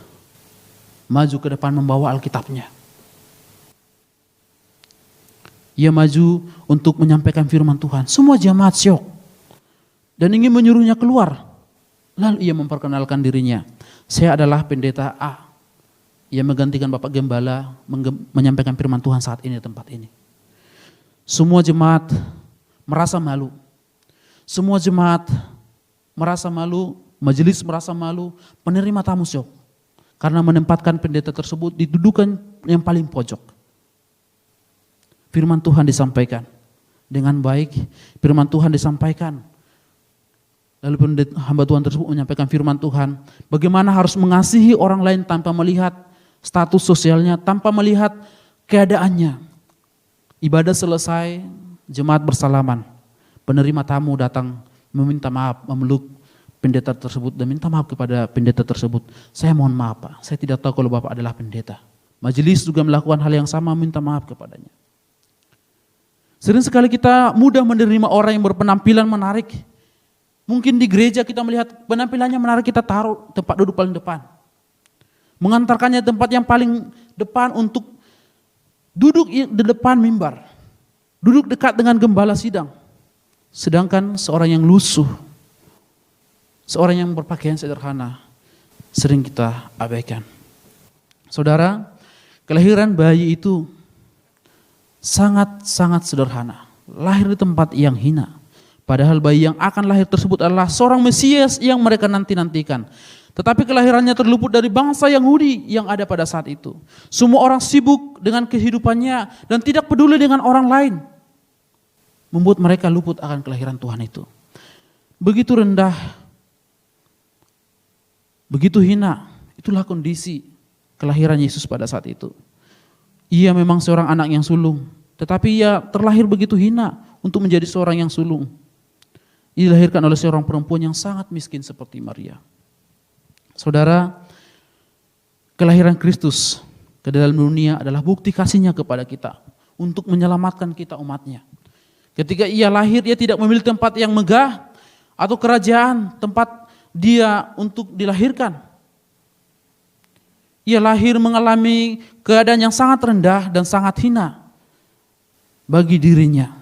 maju ke depan membawa Alkitabnya. Ia maju untuk menyampaikan firman Tuhan. Semua jemaat syok dan ingin menyuruhnya keluar. Lalu ia memperkenalkan dirinya. Saya adalah pendeta A. Ia menggantikan Bapak Gembala menyampaikan firman Tuhan saat ini di tempat ini. Semua jemaat merasa malu. Semua jemaat merasa malu, majelis merasa malu, penerima tamu syok. Karena menempatkan pendeta tersebut di dudukan yang paling pojok. Firman Tuhan disampaikan dengan baik, firman Tuhan disampaikan. Lalu hamba Tuhan tersebut menyampaikan firman Tuhan, bagaimana harus mengasihi orang lain tanpa melihat status sosialnya, tanpa melihat keadaannya. Ibadah selesai, jemaat bersalaman. Penerima tamu datang meminta maaf, memeluk pendeta tersebut dan minta maaf kepada pendeta tersebut. Saya mohon maaf Pak, saya tidak tahu kalau Bapak adalah pendeta. Majelis juga melakukan hal yang sama, minta maaf kepadanya. Sering sekali kita mudah menerima orang yang berpenampilan menarik. Mungkin di gereja kita melihat penampilannya menarik, kita taruh tempat duduk paling depan. Mengantarkannya tempat yang paling depan untuk duduk di depan mimbar. Duduk dekat dengan gembala sidang. Sedangkan seorang yang lusuh, seorang yang berpakaian sederhana, sering kita abaikan. Saudara, kelahiran bayi itu sangat-sangat sederhana. Lahir di tempat yang hina. Padahal bayi yang akan lahir tersebut adalah seorang Mesias yang mereka nanti-nantikan. Tetapi kelahirannya terluput dari bangsa Yahudi yang ada pada saat itu. Semua orang sibuk dengan kehidupannya dan tidak peduli dengan orang lain. Membuat mereka luput akan kelahiran Tuhan itu. Begitu rendah, begitu hina, itulah kondisi kelahiran Yesus pada saat itu. Ia memang seorang anak yang sulung, tetapi ia terlahir begitu hina untuk menjadi seorang yang sulung. Ia dilahirkan oleh seorang perempuan yang sangat miskin seperti Maria. Saudara, kelahiran Kristus ke dalam dunia adalah bukti kasih-Nya kepada kita untuk menyelamatkan kita umat-Nya. Ketika ia lahir, ia tidak memilih tempat yang megah atau kerajaan tempat dia untuk dilahirkan. Ia lahir mengalami keadaan yang sangat rendah dan sangat hina bagi dirinya.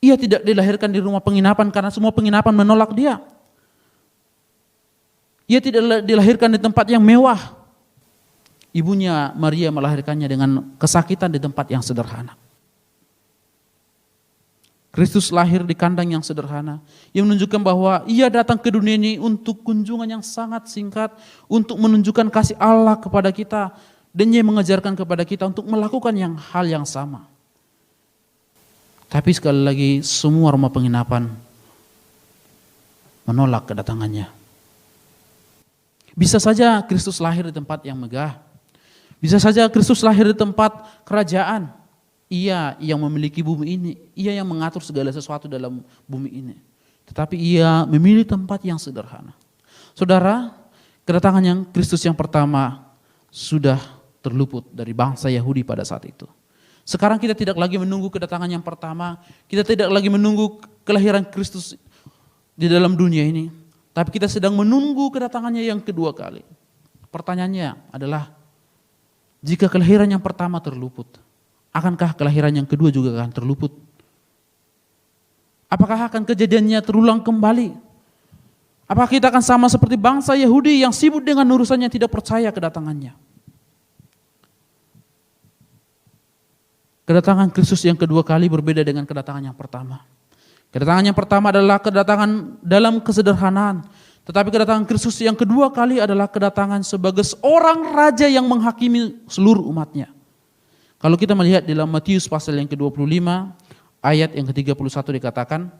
Ia tidak dilahirkan di rumah penginapan karena semua penginapan menolak dia. Ia tidak dilahirkan di tempat yang mewah. Ibunya Maria melahirkannya dengan kesakitan di tempat yang sederhana. Kristus lahir di kandang yang sederhana, yang menunjukkan bahwa ia datang ke dunia ini untuk kunjungan yang sangat singkat, untuk menunjukkan kasih Allah kepada kita, dan ia mengajarkan kepada kita untuk melakukan hal yang sama. Tapi sekali lagi, semua rumah penginapan menolak kedatangannya. Bisa saja Kristus lahir di tempat yang megah. Bisa saja Kristus lahir di tempat kerajaan. Ia yang memiliki bumi ini. Ia yang mengatur segala sesuatu dalam bumi ini. Tetapi ia memilih tempat yang sederhana. Saudara, kedatangan yang Kristus yang pertama sudah terluput dari bangsa Yahudi pada saat itu. Sekarang kita tidak lagi menunggu kedatangan yang pertama. Kita tidak lagi menunggu kelahiran Kristus di dalam dunia ini. Tapi kita sedang menunggu kedatangannya yang kedua kali. Pertanyaannya adalah, jika kelahiran yang pertama terluput, akankah kelahiran yang kedua juga akan terluput? Apakah akan kejadiannya terulang kembali? Apakah kita akan sama seperti bangsa Yahudi yang sibuk dengan urusannya tidak percaya kedatangannya? Kedatangan Kristus yang kedua kali berbeda dengan kedatangan yang pertama. Kedatangan yang pertama adalah kedatangan dalam kesederhanaan. Tetapi kedatangan Kristus yang kedua kali adalah kedatangan sebagai seorang raja yang menghakimi seluruh umatnya. Kalau kita melihat dalam Matius pasal yang ke-25, ayat yang ke-31 dikatakan,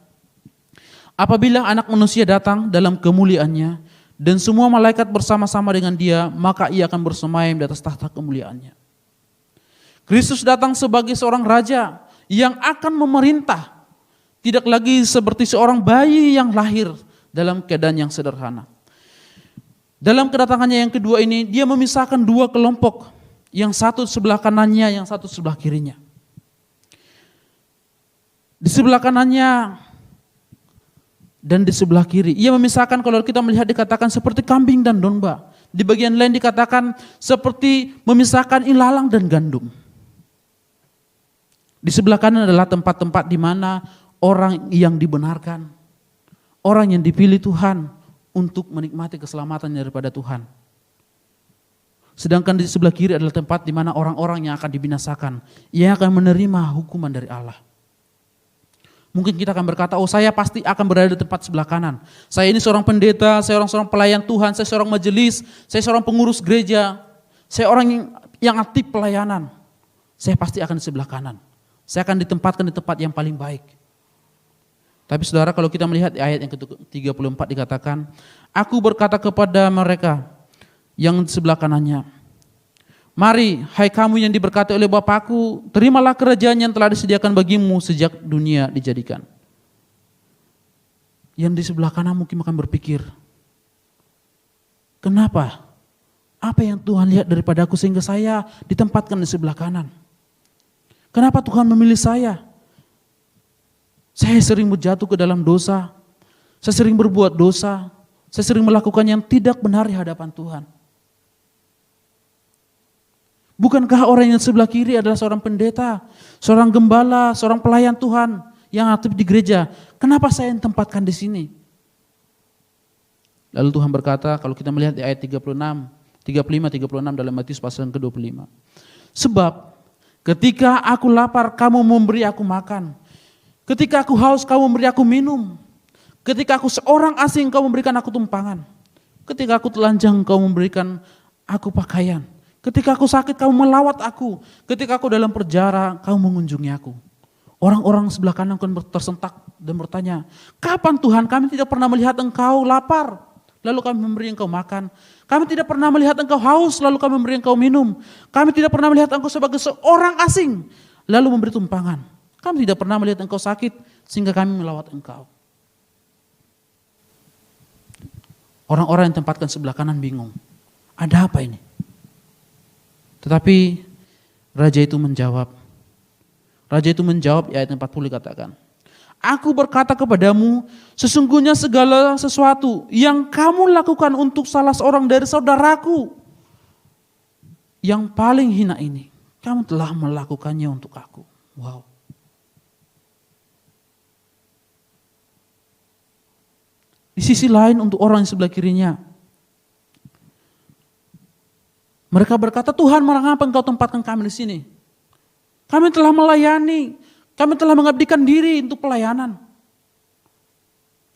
apabila anak manusia datang dalam kemuliaannya, dan semua malaikat bersama-sama dengan dia, maka ia akan bersemayam di atas tahta kemuliaannya. Kristus datang sebagai seorang raja yang akan memerintah. Tidak lagi seperti seorang bayi yang lahir dalam keadaan yang sederhana. Dalam kedatangannya yang kedua ini, dia memisahkan dua kelompok. Yang satu sebelah kanannya, yang satu sebelah kirinya. Di sebelah kanannya dan di sebelah kiri. Ia memisahkan, kalau kita melihat dikatakan seperti kambing dan domba. Di bagian lain dikatakan seperti memisahkan ilalang dan gandum. Di sebelah kanan adalah tempat-tempat di mana orang yang dibenarkan, orang yang dipilih Tuhan untuk menikmati keselamatan daripada Tuhan. Sedangkan di sebelah kiri adalah tempat di mana orang-orang yang akan dibinasakan, yang akan menerima hukuman dari Allah. Mungkin kita akan berkata, oh saya pasti akan berada di tempat sebelah kanan. Saya ini seorang pendeta, saya seorang pelayan Tuhan, saya seorang majelis, saya seorang pengurus gereja, saya orang yang aktif pelayanan. Saya pasti akan di sebelah kanan. Saya akan ditempatkan di tempat yang paling baik. Tapi saudara, kalau kita melihat di ayat yang ke-34 dikatakan, aku berkata kepada mereka yang di sebelah kanannya, mari hai kamu yang diberkati oleh Bapakku, terimalah kerajaan yang telah disediakan bagimu sejak dunia dijadikan. Yang di sebelah kanan mungkin akan berpikir, kenapa? Apa yang Tuhan lihat daripada aku sehingga saya ditempatkan di sebelah kanan? Kenapa Tuhan memilih saya? Saya sering berjatuh ke dalam dosa, saya sering berbuat dosa, saya sering melakukan yang tidak benar di hadapan Tuhan. Bukankah orang yang sebelah kiri adalah seorang pendeta, seorang gembala, seorang pelayan Tuhan yang aktif di gereja? Kenapa saya yang tempatkan di sini? Lalu Tuhan berkata, kalau kita melihat di ayat 35-36 dalam Matius pasal ke-25. Sebab ketika aku lapar, kamu memberi aku makan. Ketika aku haus, kamu memberi aku minum. Ketika aku seorang asing, kau memberikan aku tumpangan. Ketika aku telanjang, Engkau memberikan aku pakaian. Ketika aku sakit, Kau melawat aku. Ketika aku dalam penjara, Kau mengunjungi aku. Orang-orang sebelah kanan akan tersentak dan bertanya, kapan Tuhan kami tidak pernah melihat Engkau lapar, lalu kami memberi Engkau makan. Kami tidak pernah melihat Engkau haus, lalu kami memberi Engkau minum. Kami tidak pernah melihat Engkau sebagai seorang asing, lalu memberi tumpangan. Kami tidak pernah melihat Engkau sakit, sehingga kami melawat Engkau. Orang-orang yang tempatkan sebelah kanan bingung. Ada apa ini? Tetapi raja itu menjawab. Raja itu menjawab, ayat 40 katakan, aku berkata kepadamu, sesungguhnya segala sesuatu yang kamu lakukan untuk salah seorang dari saudaraku yang paling hina ini, kamu telah melakukannya untuk aku. Wow. Di sisi lain untuk orang yang sebelah kirinya, mereka berkata, Tuhan, mengapa Engkau tempatkan kami di sini? Kami telah melayani, kami telah mengabdikan diri untuk pelayanan.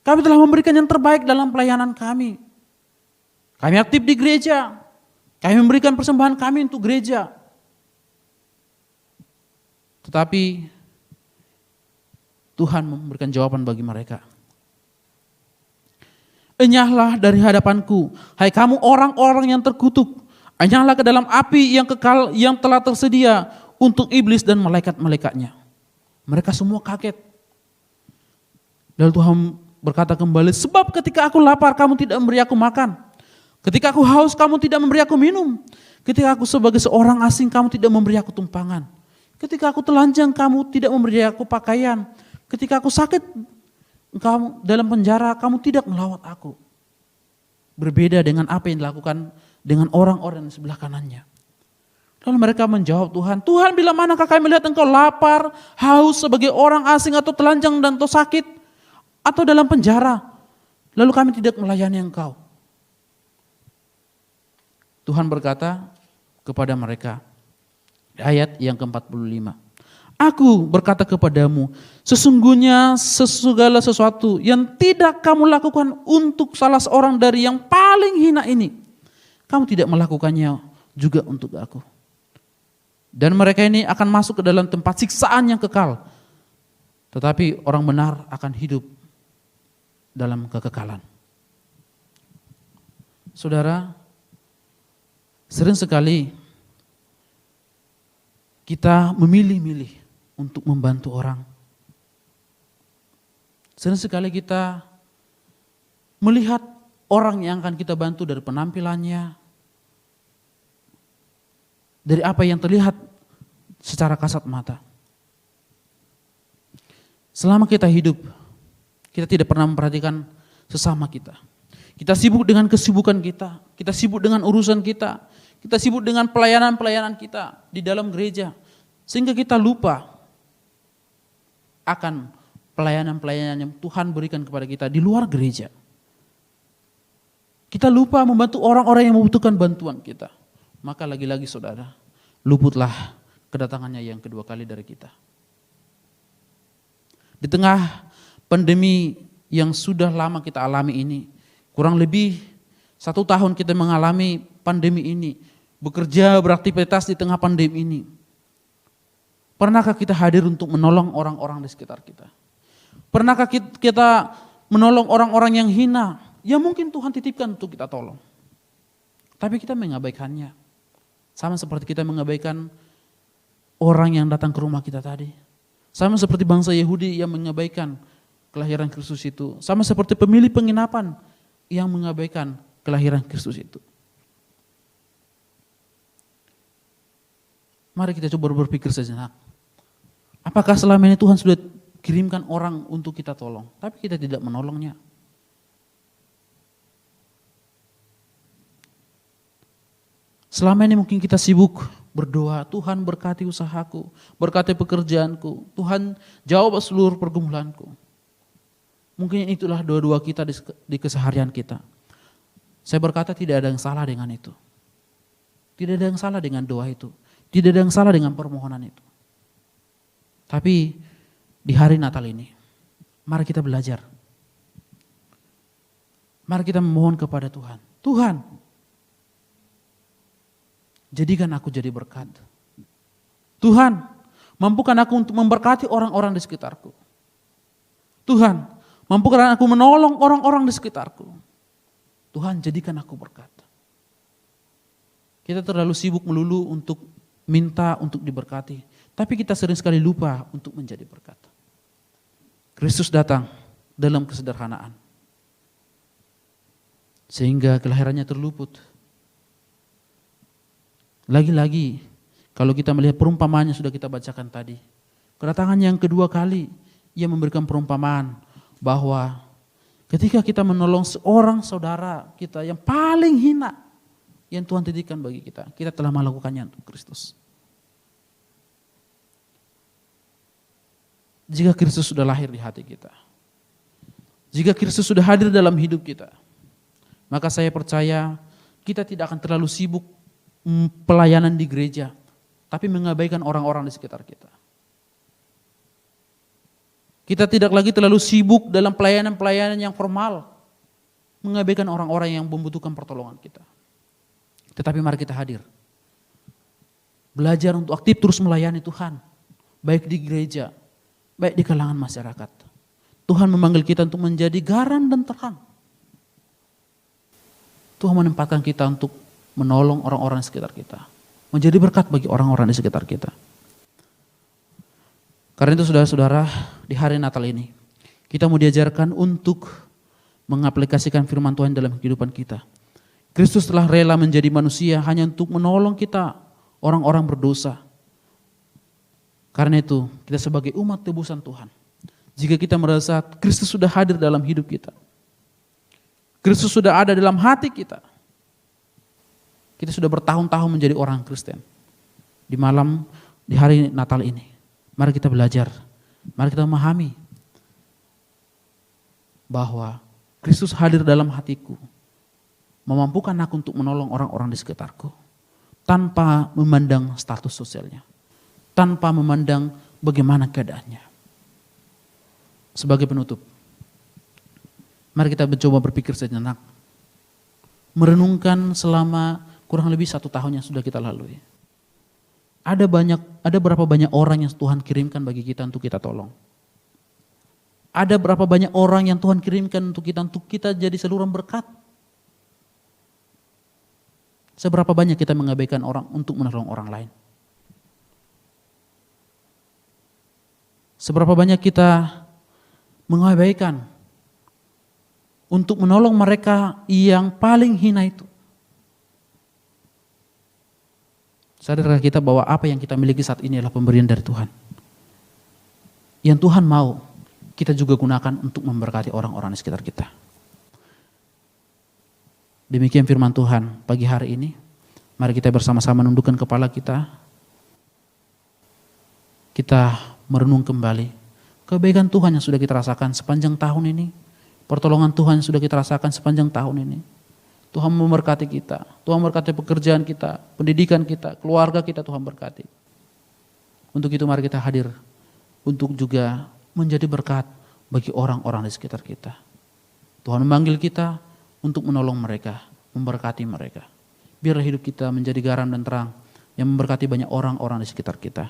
Kami telah memberikan yang terbaik dalam pelayanan kami. Kami aktif di gereja, kami memberikan persembahan kami untuk gereja. Tetapi Tuhan memberikan jawaban bagi mereka. Enyahlah dari hadapanku, hai kamu orang-orang yang terkutuk. Enyahlah ke dalam api yang kekal yang telah tersedia untuk iblis dan malaikat-malaikatnya. Mereka semua kaget. Lalu Tuhan berkata kembali, sebab ketika aku lapar kamu tidak memberi aku makan. Ketika aku haus kamu tidak memberi aku minum. Ketika aku sebagai seorang asing kamu tidak memberi aku tumpangan. Ketika aku telanjang kamu tidak memberi aku pakaian. Ketika aku sakit kamu dalam penjara kamu tidak melawat aku. Berbeda dengan apa yang dilakukan dengan orang-orang di sebelah kanannya. Lalu mereka menjawab Tuhan, Tuhan bila manakah kami melihat Engkau lapar, haus sebagai orang asing atau telanjang dan atau sakit atau dalam penjara, lalu kami tidak melayani Engkau. Tuhan berkata kepada mereka, ayat yang ke-45, aku berkata kepadamu, sesungguhnya segala sesuatu yang tidak kamu lakukan untuk salah seorang dari yang paling hina ini, kamu tidak melakukannya juga untuk aku. Dan mereka ini akan masuk ke dalam tempat siksaan yang kekal. Tetapi orang benar akan hidup dalam kekekalan. Saudara, sering sekali kita memilih-milih untuk membantu orang. Sering sekali kita melihat orang yang akan kita bantu dari penampilannya, dari apa yang terlihat secara kasat mata. Selama kita hidup, kita tidak pernah memperhatikan sesama kita. Kita sibuk dengan kesibukan kita sibuk dengan urusan kita sibuk dengan pelayanan-pelayanan kita di dalam gereja. Sehingga kita lupa akan pelayanan-pelayanan yang Tuhan berikan kepada kita di luar gereja. Kita lupa membantu orang-orang yang membutuhkan bantuan kita. Maka lagi-lagi saudara, luputlah kedatangannya yang kedua kali dari kita. Di tengah pandemi yang sudah lama kita alami ini, kurang lebih 1 tahun kita mengalami pandemi ini, bekerja, beraktivitas di tengah pandemi ini. Pernahkah kita hadir untuk menolong orang-orang di sekitar kita? Pernahkah kita menolong orang-orang yang hina, yang mungkin Tuhan titipkan untuk kita tolong? Tapi kita mengabaikannya. Sama seperti kita mengabaikan orang yang datang ke rumah kita tadi. Sama seperti bangsa Yahudi yang mengabaikan kelahiran Kristus itu. Sama seperti pemilik penginapan yang mengabaikan kelahiran Kristus itu. Mari kita coba berpikir sejenak. Apakah selama ini Tuhan sudah kirimkan orang untuk kita tolong, tapi kita tidak menolongnya? Selama ini mungkin kita sibuk berdoa, Tuhan berkati usahaku, berkati pekerjaanku, Tuhan jawab seluruh pergumulanku. Mungkin itulah doa-doa kita di keseharian kita. Saya berkata tidak ada yang salah dengan itu. Tidak ada yang salah dengan doa itu. Tidak ada yang salah dengan permohonan itu. Tapi di hari Natal ini, mari kita belajar. Mari kita memohon kepada Tuhan. Tuhan, jadikan aku jadi berkat. Tuhan, mampukan aku untuk memberkati orang-orang di sekitarku. Tuhan, mampukan aku menolong orang-orang di sekitarku. Tuhan, jadikan aku berkat. Kita terlalu sibuk melulu untuk minta untuk diberkati, tapi kita sering sekali lupa untuk menjadi berkat. Kristus datang dalam kesederhanaan, sehingga kelahirannya terluput. Lagi-lagi, kalau kita melihat perumpamaan yang sudah kita bacakan tadi, kedatangan yang kedua kali, ia memberikan perumpamaan bahwa ketika kita menolong seorang saudara kita yang paling hina, yang Tuhan titipkan bagi kita, kita telah melakukannya untuk Kristus. Jika Kristus sudah lahir di hati kita, jika Kristus sudah hadir dalam hidup kita, maka saya percaya kita tidak akan terlalu sibuk pelayanan di gereja, tapi mengabaikan orang-orang di sekitar kita. Kita tidak lagi terlalu sibuk dalam pelayanan-pelayanan yang formal, mengabaikan orang-orang yang membutuhkan pertolongan kita. Tetapi mari kita hadir, belajar untuk aktif terus melayani Tuhan, baik di gereja, baik di kalangan masyarakat. Tuhan memanggil kita untuk menjadi garam dan terang. Tuhan menempatkan kita untuk menolong orang-orang di sekitar kita, menjadi berkat bagi orang-orang di sekitar kita. Karena itu saudara-saudara, di hari Natal ini kita mau diajarkan untuk mengaplikasikan firman Tuhan dalam kehidupan kita. Kristus telah rela menjadi manusia hanya untuk menolong kita, orang-orang berdosa. Karena itu kita sebagai umat tebusan Tuhan, jika kita merasa Kristus sudah hadir dalam hidup kita, Kristus sudah ada dalam hati kita, kita sudah bertahun-tahun menjadi orang Kristen. Di hari Natal ini, mari kita belajar, mari kita memahami bahwa Kristus hadir dalam hatiku, memampukan aku untuk menolong orang-orang di sekitarku, tanpa memandang status sosialnya, tanpa memandang bagaimana keadaannya. Sebagai penutup, mari kita mencoba berpikir sejenak, merenungkan selama kurang lebih 1 tahun yang sudah kita lalui. Ada berapa banyak orang yang Tuhan kirimkan bagi kita untuk kita tolong? Ada berapa banyak orang yang Tuhan kirimkan untuk kita jadi saluran berkat? Seberapa banyak kita mengabaikan orang untuk menolong orang lain? Seberapa banyak kita mengabaikan untuk menolong mereka yang paling hina itu? Sadarkah kita bahwa apa yang kita miliki saat ini adalah pemberian dari Tuhan? Yang Tuhan mau kita juga gunakan untuk memberkati orang-orang di sekitar kita. Demikian firman Tuhan pagi hari ini. Mari kita bersama-sama nundukkan kepala kita. Kita merenung kembali kebaikan Tuhan yang sudah kita rasakan sepanjang tahun ini. Pertolongan Tuhan yang sudah kita rasakan sepanjang tahun ini. Tuhan memberkati kita. Tuhan memberkati pekerjaan kita, pendidikan kita, keluarga kita Tuhan berkati. Untuk itu mari kita hadir untuk juga menjadi berkat bagi orang-orang di sekitar kita. Tuhan memanggil kita untuk menolong mereka, memberkati mereka. Biarlah hidup kita menjadi garam dan terang yang memberkati banyak orang-orang di sekitar kita.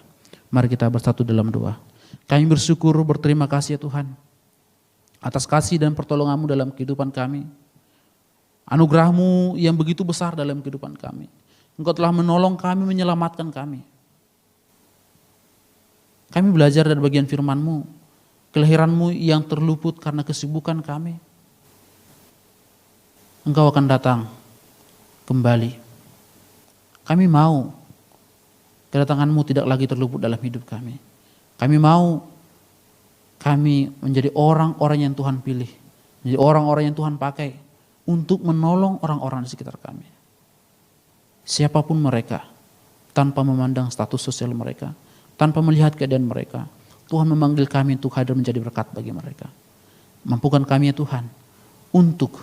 Mari kita bersatu dalam doa. Kami bersyukur, berterima kasih ya Tuhan, atas kasih dan pertolongan-Mu dalam kehidupan kami. Anugerah-Mu yang begitu besar dalam kehidupan kami. Engkau telah menolong kami, menyelamatkan kami. Kami belajar dari bagian firman-Mu, kelahiran-Mu yang terluput karena kesibukan kami. Engkau akan datang kembali. Kami mau kedatangan-Mu tidak lagi terluput dalam hidup kami. Kami mau kami menjadi orang-orang yang Tuhan pilih, menjadi orang-orang yang Tuhan pakai untuk menolong orang-orang di sekitar kami. Siapapun mereka, tanpa memandang status sosial mereka, tanpa melihat keadaan mereka, Tuhan memanggil kami untuk hadir menjadi berkat bagi mereka. Mampukan kami ya Tuhan untuk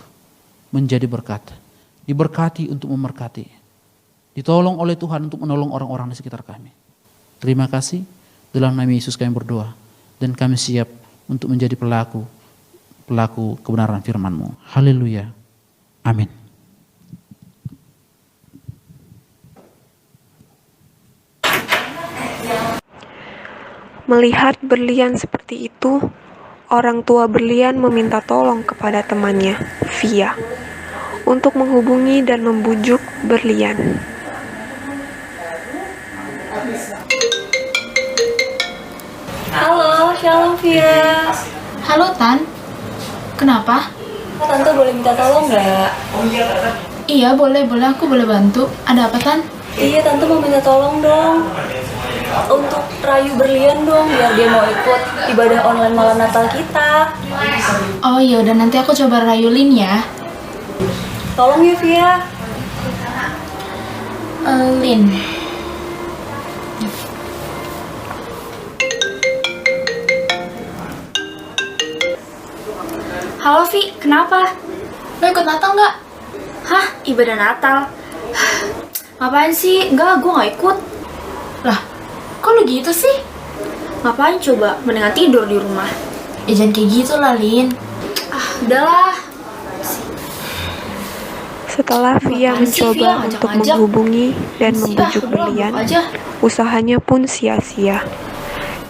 menjadi berkat, diberkati untuk memberkati, ditolong oleh Tuhan untuk menolong orang-orang di sekitar kami. Terima kasih, dalam nama Yesus kami berdoa, dan kami siap untuk menjadi pelaku kebenaran firman-Mu. Haleluya. Amin. Melihat berlian seperti itu, orang tua berlian meminta tolong kepada temannya, Via, untuk menghubungi dan membujuk berlian. Halo, shalom Via. Halo Tan, kenapa? Tante boleh minta tolong nggak? Iya boleh, aku boleh bantu. Ada apa Tan? Iya, Tante mau minta tolong dong. Untuk rayu berlian dong, biar dia mau ikut ibadah online malam Natal kita. Oh iya udah, nanti aku coba rayulin ya. Tolong ya Via. Lin. Halo Vi, kenapa? Lo ikut Natal nggak? Hah, ibadah Natal? Ngapain sih? Enggak, gue nggak ikut. Lah, kok lo gitu sih? Ngapain coba? Mendingan tidur di rumah. Ya jangan kayak gitu lah, Lin. Udahlah. Setelah Via Apaan sih, mencoba Via? untuk Ngajak-ngajak. menghubungi dan Sih, membujuk udah, berlian, blok aja. usahanya pun sia-sia.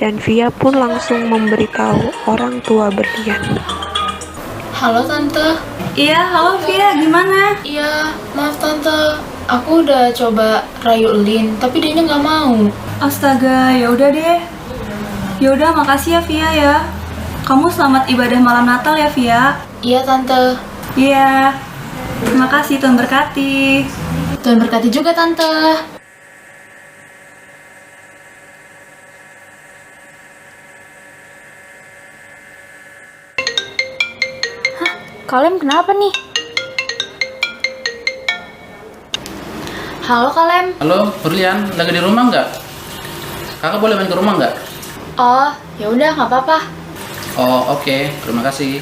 Dan Via pun langsung memberitahu orang tua berlian. Halo Tante. Iya, halo Via, gimana? Iya, maaf Tante. Aku udah coba rayu Lin, tapi dia nggak mau. Astaga, ya udah deh. Ya udah, makasih ya Via ya. Kamu selamat ibadah malam Natal ya Via. Iya Tante. Iya. Terima kasih, Tuhan berkati. Tuhan berkati juga Tante. Kalem kenapa nih? Halo Kalem. Halo, Berlian, lagi di rumah nggak? Kakak boleh main ke rumah nggak? Oh, ya udah nggak apa-apa. Oh, oke. Terima kasih.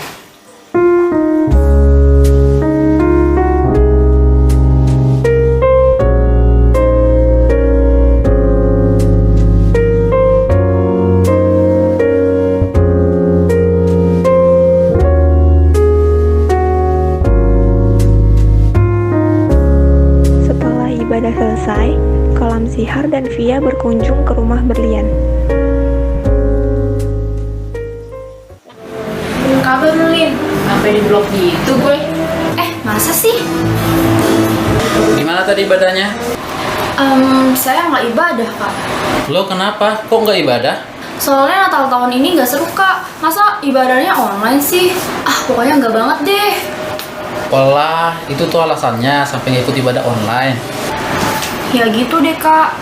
Setelah ibadah selesai, Kolam Sihar dan Via berkunjung ke rumah berlian. Kabar lu, Lin? Sampai di blok gitu gue. Masa sih? Gimana tadi ibadahnya? Saya nggak ibadah, Kak. Lo kenapa? Kok nggak ibadah? Soalnya Natal tahun ini nggak seru, Kak. Masa ibadahnya online sih? Pokoknya nggak banget deh. Walah, itu tuh alasannya sampai ngikut ibadah online. Ya gitu deh, Kak.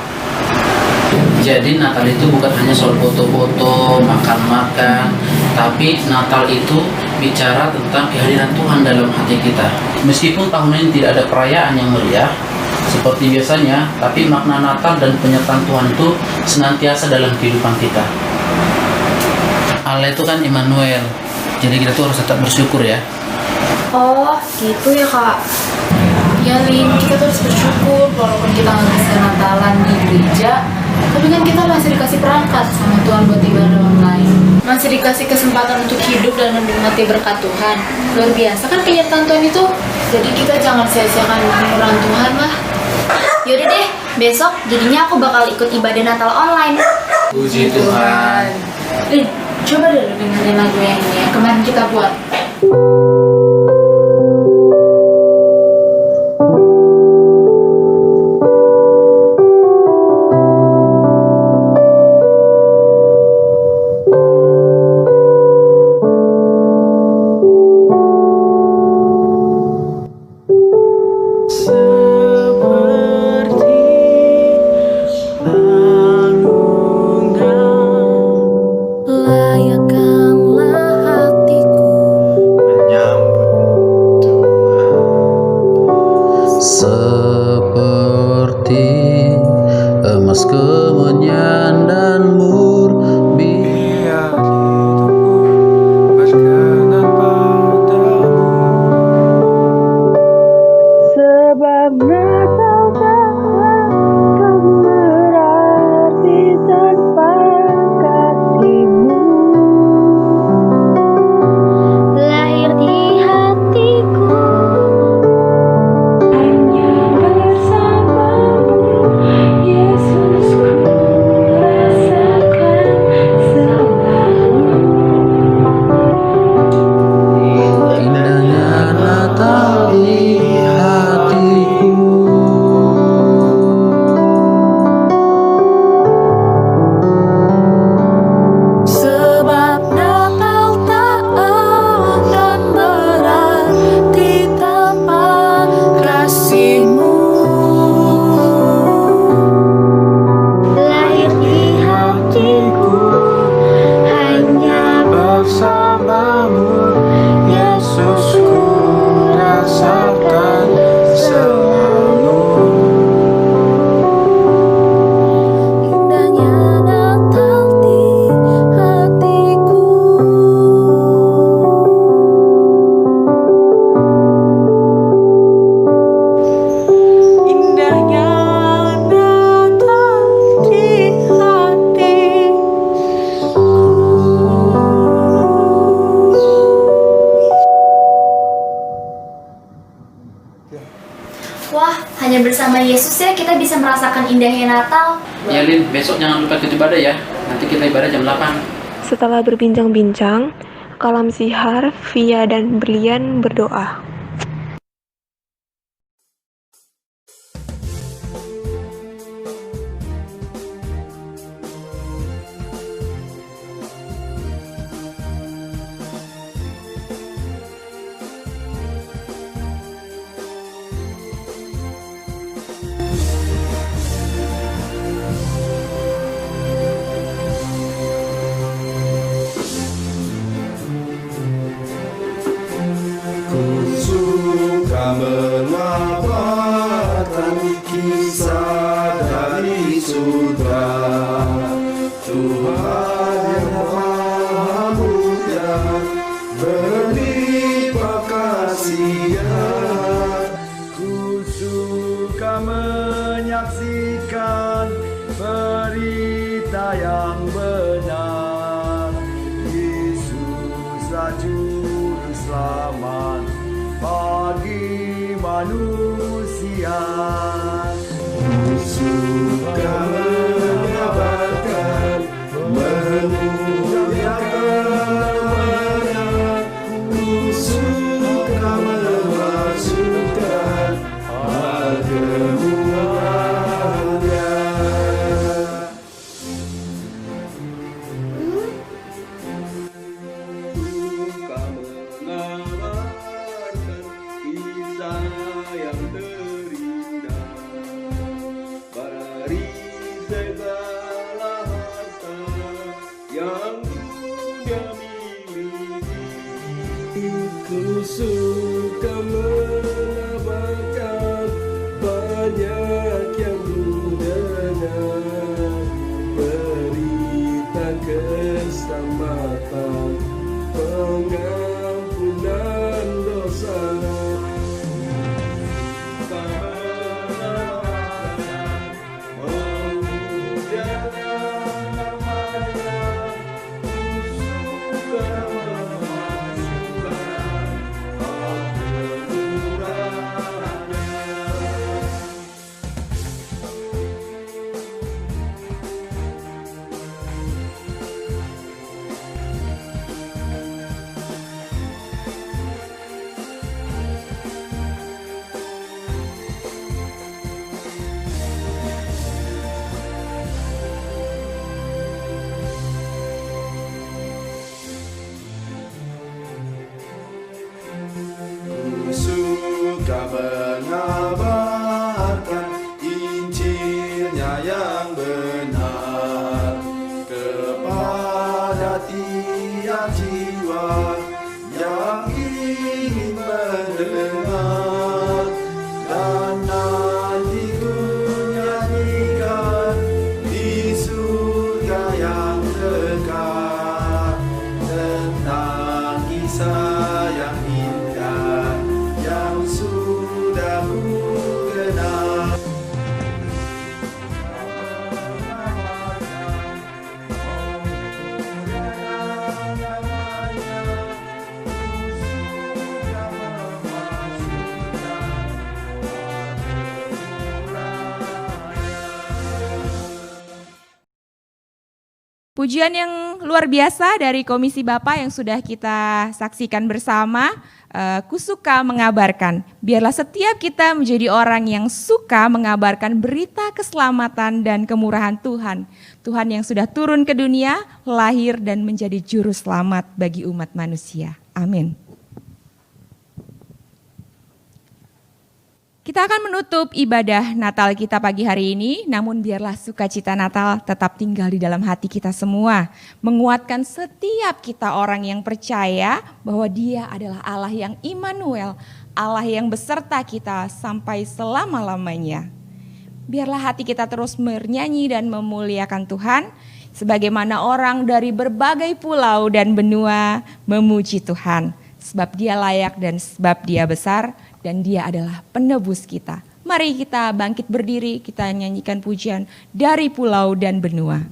Jadi Natal itu bukan hanya soal foto-foto, makan-makan, tapi Natal itu bicara tentang kehadiran Tuhan dalam hati kita. Meskipun tahun ini tidak ada perayaan yang meriah seperti biasanya, tapi makna Natal dan penyertaan Tuhan itu senantiasa dalam kehidupan kita. Allah itu kan Immanuel, jadi kita tuh harus tetap bersyukur ya. Oh, gitu ya, Kak. Ya, Lin, kita tuh harus bersyukur walaupun kita nggak bisa Natalan di gereja, tapi kan kita masih dikasih perangkat sama Tuhan buat ibadah online. Masih dikasih kesempatan untuk hidup dan menikmati berkat Tuhan. Luar biasa kan penyertaan Tuhan itu. Jadi kita jangan sia-siakan peran Tuhan lah. Yaudah deh, besok jadinya aku bakal ikut ibadah Natal online. Puji Tuhan. Lin, coba deh lu dengerin lagu yang ini yang kemarin kita buat. Menyambut Wah, hanya bersama Yesus ya kita bisa merasakan indahnya Natal. Ya Lin, besok jangan lupa ikut ibadah ya. Nanti kita ibadah jam 8. Setelah berbincang-bincang, Kalam Sihar, Via, dan Brilian berdoa. Suka mengabarkan kisah dari surga, Tuhan yang Maha Mulia berlimpah kasih-Nya. Ku suka menyaksikan berita yang benar, Yesus Juru Selamat bagi manusia. Ku suka mengabarkan, memuliakan, ku suka memasukkan kemuliaan-Nya. Yang terindah dari segala harta yang dunia miliki. Ku suka mengabarkan banyak yang mendengar berita keselamatan, pengampunan dosa. Suka mengabarkan Injil-Nya yang benar kepada tiap jiwa yang ingin mendengar, dan nanti ku nyanyikan di surga yang dekat tentang kisah yang indah yang sudah ku kenal. Pujian yang luar biasa dari Komisi Bapa yang sudah kita saksikan bersama. Ku suka mengabarkan. Biarlah setiap kita menjadi orang yang suka mengabarkan berita keselamatan dan kemurahan Tuhan. Tuhan yang sudah turun ke dunia, lahir dan menjadi juru selamat bagi umat manusia. Amin. Kita akan menutup ibadah Natal kita pagi hari ini, namun biarlah sukacita Natal tetap tinggal di dalam hati kita semua. Menguatkan setiap kita orang yang percaya bahwa Dia adalah Allah yang Immanuel, Allah yang beserta kita sampai selama-lamanya. Biarlah hati kita terus bernyanyi dan memuliakan Tuhan, sebagaimana orang dari berbagai pulau dan benua memuji Tuhan. Sebab Dia layak dan sebab Dia besar, dan Dia adalah penebus kita. Mari kita bangkit berdiri, kita nyanyikan pujian dari pulau dan benua.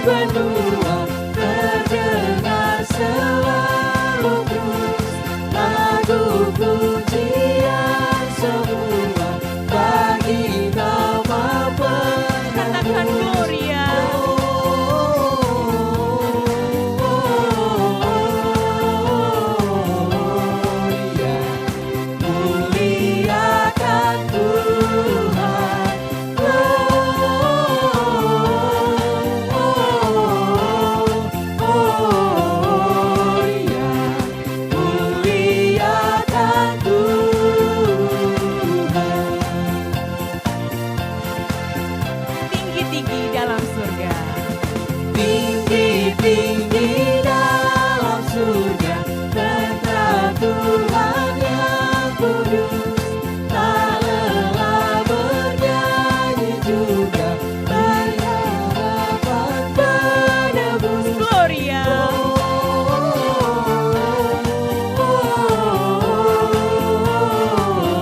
benua terdengar selalu terus lagu pujian semua bagi nama Katakan Gloria. Muliakan Tuhan. Muliakan Tuhan. Tinggi-tinggi dalam surga. Tinggi-tinggi dalam surga, tentang Tuhan yang kudus. Tak lelah bernyanyi juga, berharapan penebus. Gloria.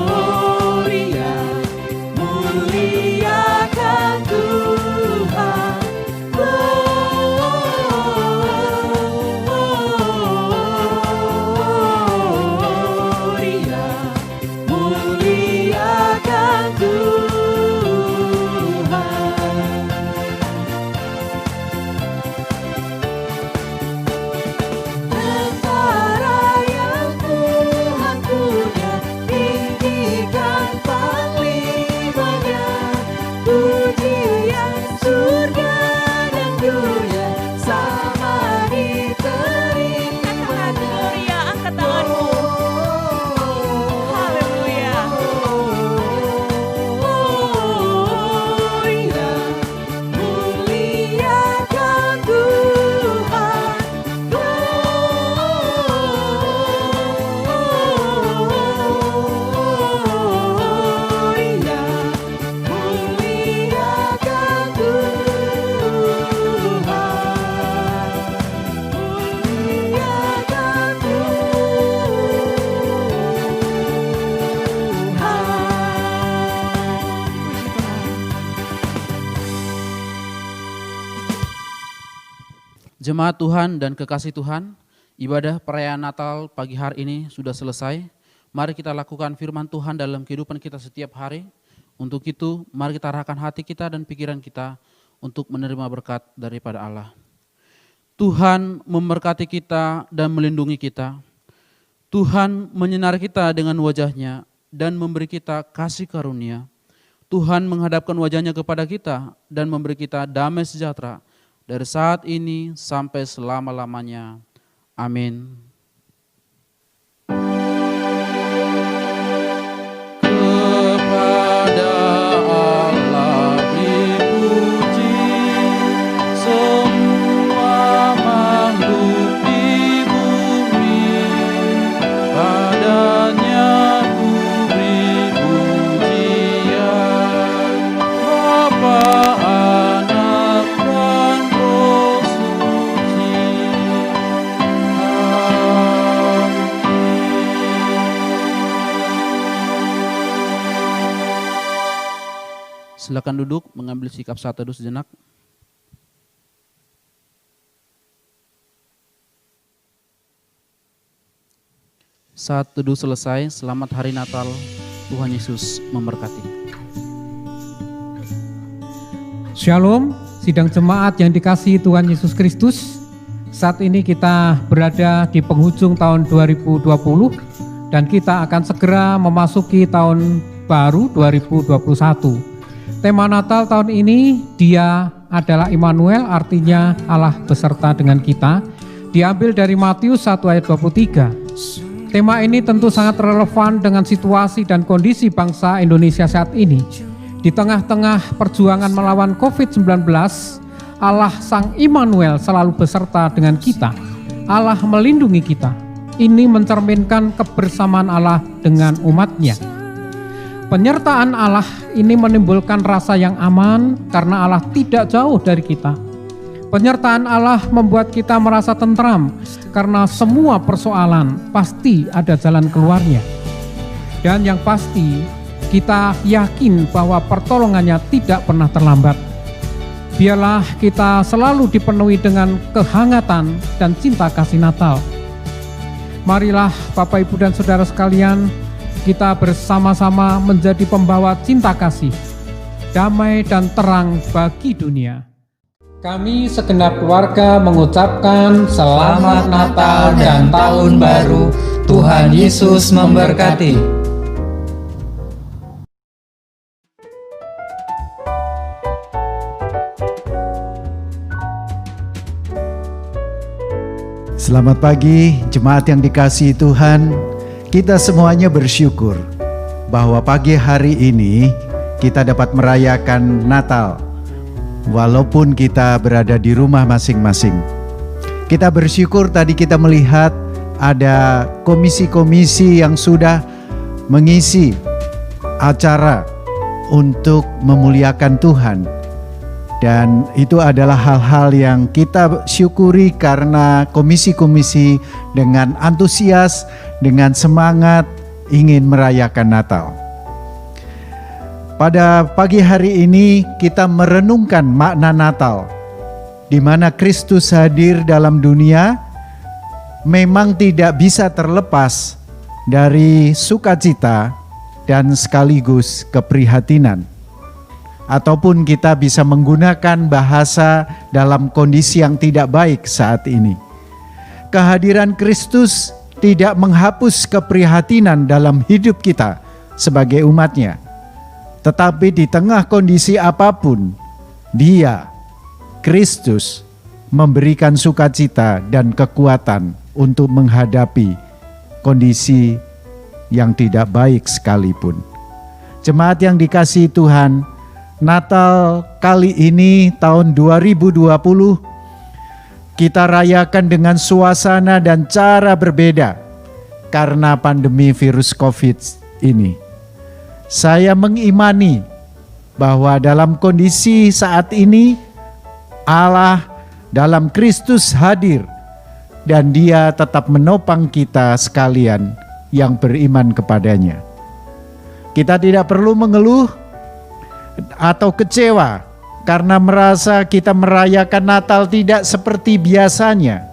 Gloria, muliakan Tuhan. Gloria, muliakan Tuhan. Tentara yang Tuhan punya, tinggikan panglimanya. Pujian surga dan dunia sama diterimanya. Gloria, angkat tanganmu. Haleluya. Gloria, muliakan Tuhan. Gloria, muliakan Tuhan. Muliakan Jemaat Tuhan dan kekasih Tuhan, ibadah perayaan Natal pagi hari ini sudah selesai. Mari kita lakukan firman Tuhan dalam kehidupan kita setiap hari. Untuk itu, mari kita arahkan hati kita dan pikiran kita untuk menerima berkat daripada Allah. Tuhan memberkati kita dan melindungi kita. Tuhan menyinari kita dengan wajah-Nya dan memberi kita kasih karunia. Tuhan menghadapkan wajah-Nya kepada kita dan memberi kita damai sejahtera dari saat ini sampai selama-lamanya. Amin. Kepada Allah dipuji semua makhluk di bumi, padanya ku beri pujian. Bapa, Anak, dan Roh Suci. Silakan duduk, mengambil sikap saat teduh sejenak. Saat teduh selesai, selamat hari Natal, Tuhan Yesus memberkati. Shalom, sidang jemaat yang dikasihi Tuhan Yesus Kristus. Saat ini kita berada di penghujung tahun 2020 dan kita akan segera memasuki tahun baru 2021. Tema Natal tahun ini, Dia adalah Immanuel, artinya Allah beserta dengan kita. Diambil dari Matius 1 ayat 23. Tema ini tentu sangat relevan dengan situasi dan kondisi bangsa Indonesia saat ini. Di tengah-tengah perjuangan melawan COVID-19, Allah Sang Immanuel selalu beserta dengan kita. Allah melindungi kita. Ini mencerminkan kebersamaan Allah dengan umat-Nya. Penyertaan Allah ini menimbulkan rasa yang aman karena Allah tidak jauh dari kita. Penyertaan Allah membuat kita merasa tentram karena semua persoalan pasti ada jalan keluarnya. Dan yang pasti kita yakin bahwa pertolongannya tidak pernah terlambat. Biarlah kita selalu dipenuhi dengan kehangatan dan cinta kasih Natal. Marilah Bapak, Ibu, dan Saudara sekalian, kita bersama-sama menjadi pembawa cinta kasih, damai dan terang bagi dunia. Kami segenap keluarga mengucapkan Selamat Natal dan Tahun Baru. Tuhan Yesus memberkati. Selamat pagi, jemaat yang dikasihi Tuhan. Kita semuanya bersyukur bahwa pagi hari ini kita dapat merayakan Natal, walaupun kita berada di rumah masing-masing. Kita bersyukur tadi kita melihat ada komisi-komisi yang sudah mengisi acara untuk memuliakan Tuhan. Dan itu adalah hal-hal yang kita syukuri karena komisi-komisi dengan antusias, dengan semangat ingin merayakan Natal. Pada pagi hari ini kita merenungkan makna Natal, di mana Kristus hadir dalam dunia memang tidak bisa terlepas dari sukacita dan sekaligus keprihatinan. Ataupun kita bisa menggunakan bahasa dalam kondisi yang tidak baik saat ini. Kehadiran Kristus tidak menghapus keprihatinan dalam hidup kita sebagai umatnya. Tetapi di tengah kondisi apapun, Dia, Kristus, memberikan sukacita dan kekuatan untuk menghadapi kondisi yang tidak baik sekalipun. Jemaat yang dikasihi Tuhan, Natal kali ini tahun 2020 kita rayakan dengan suasana dan cara berbeda karena pandemi virus COVID ini. Saya mengimani bahwa dalam kondisi saat ini Allah dalam Kristus hadir dan Dia tetap menopang kita sekalian yang beriman kepadanya. Kita tidak perlu mengeluh atau kecewa karena merasa kita merayakan Natal tidak seperti biasanya,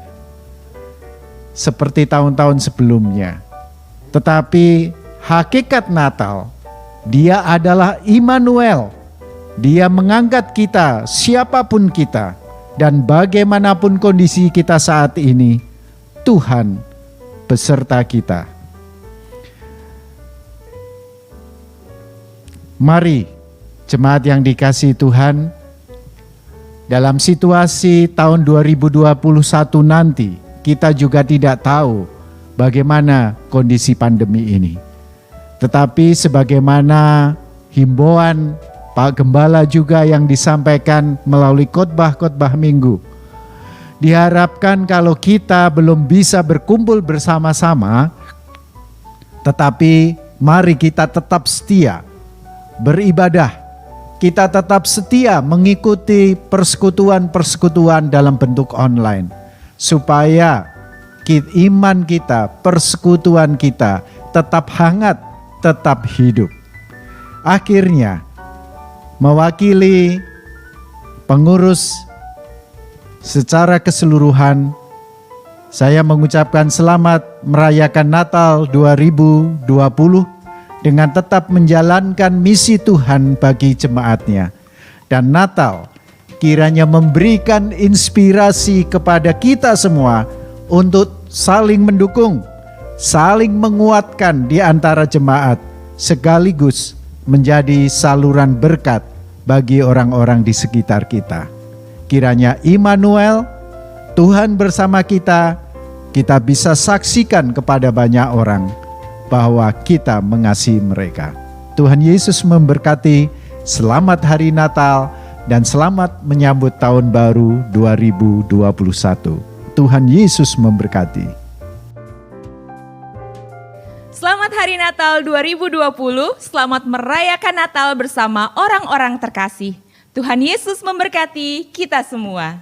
seperti tahun-tahun sebelumnya. Tetapi hakikat Natal, Dia adalah Immanuel. Dia mengangkat kita, siapapun kita, dan bagaimanapun kondisi kita saat ini, Tuhan beserta kita. Mari, jemaat yang dikasihi Tuhan, dalam situasi tahun 2021 nanti, kita juga tidak tahu bagaimana kondisi pandemi ini. Tetapi sebagaimana himbauan Pak Gembala juga yang disampaikan melalui khotbah-khotbah minggu, diharapkan kalau kita belum bisa berkumpul bersama-sama, tetapi mari kita tetap setia beribadah. Kita tetap setia mengikuti persekutuan-persekutuan dalam bentuk online, supaya iman kita, persekutuan kita tetap hangat, tetap hidup. Akhirnya, mewakili pengurus secara keseluruhan, saya mengucapkan selamat merayakan Natal 2020 dengan tetap menjalankan misi Tuhan bagi jemaatnya. Dan Natal kiranya memberikan inspirasi kepada kita semua untuk saling mendukung, saling menguatkan di antara jemaat, sekaligus menjadi saluran berkat bagi orang-orang di sekitar kita. Kiranya Immanuel, Tuhan bersama kita bisa saksikan kepada banyak orang bahwa kita mengasihi mereka. Tuhan Yesus memberkati. Selamat Hari Natal dan selamat menyambut Tahun Baru 2021. Tuhan Yesus memberkati. Selamat Hari Natal 2020. Selamat merayakan Natal bersama orang-orang terkasih. Tuhan Yesus memberkati kita semua.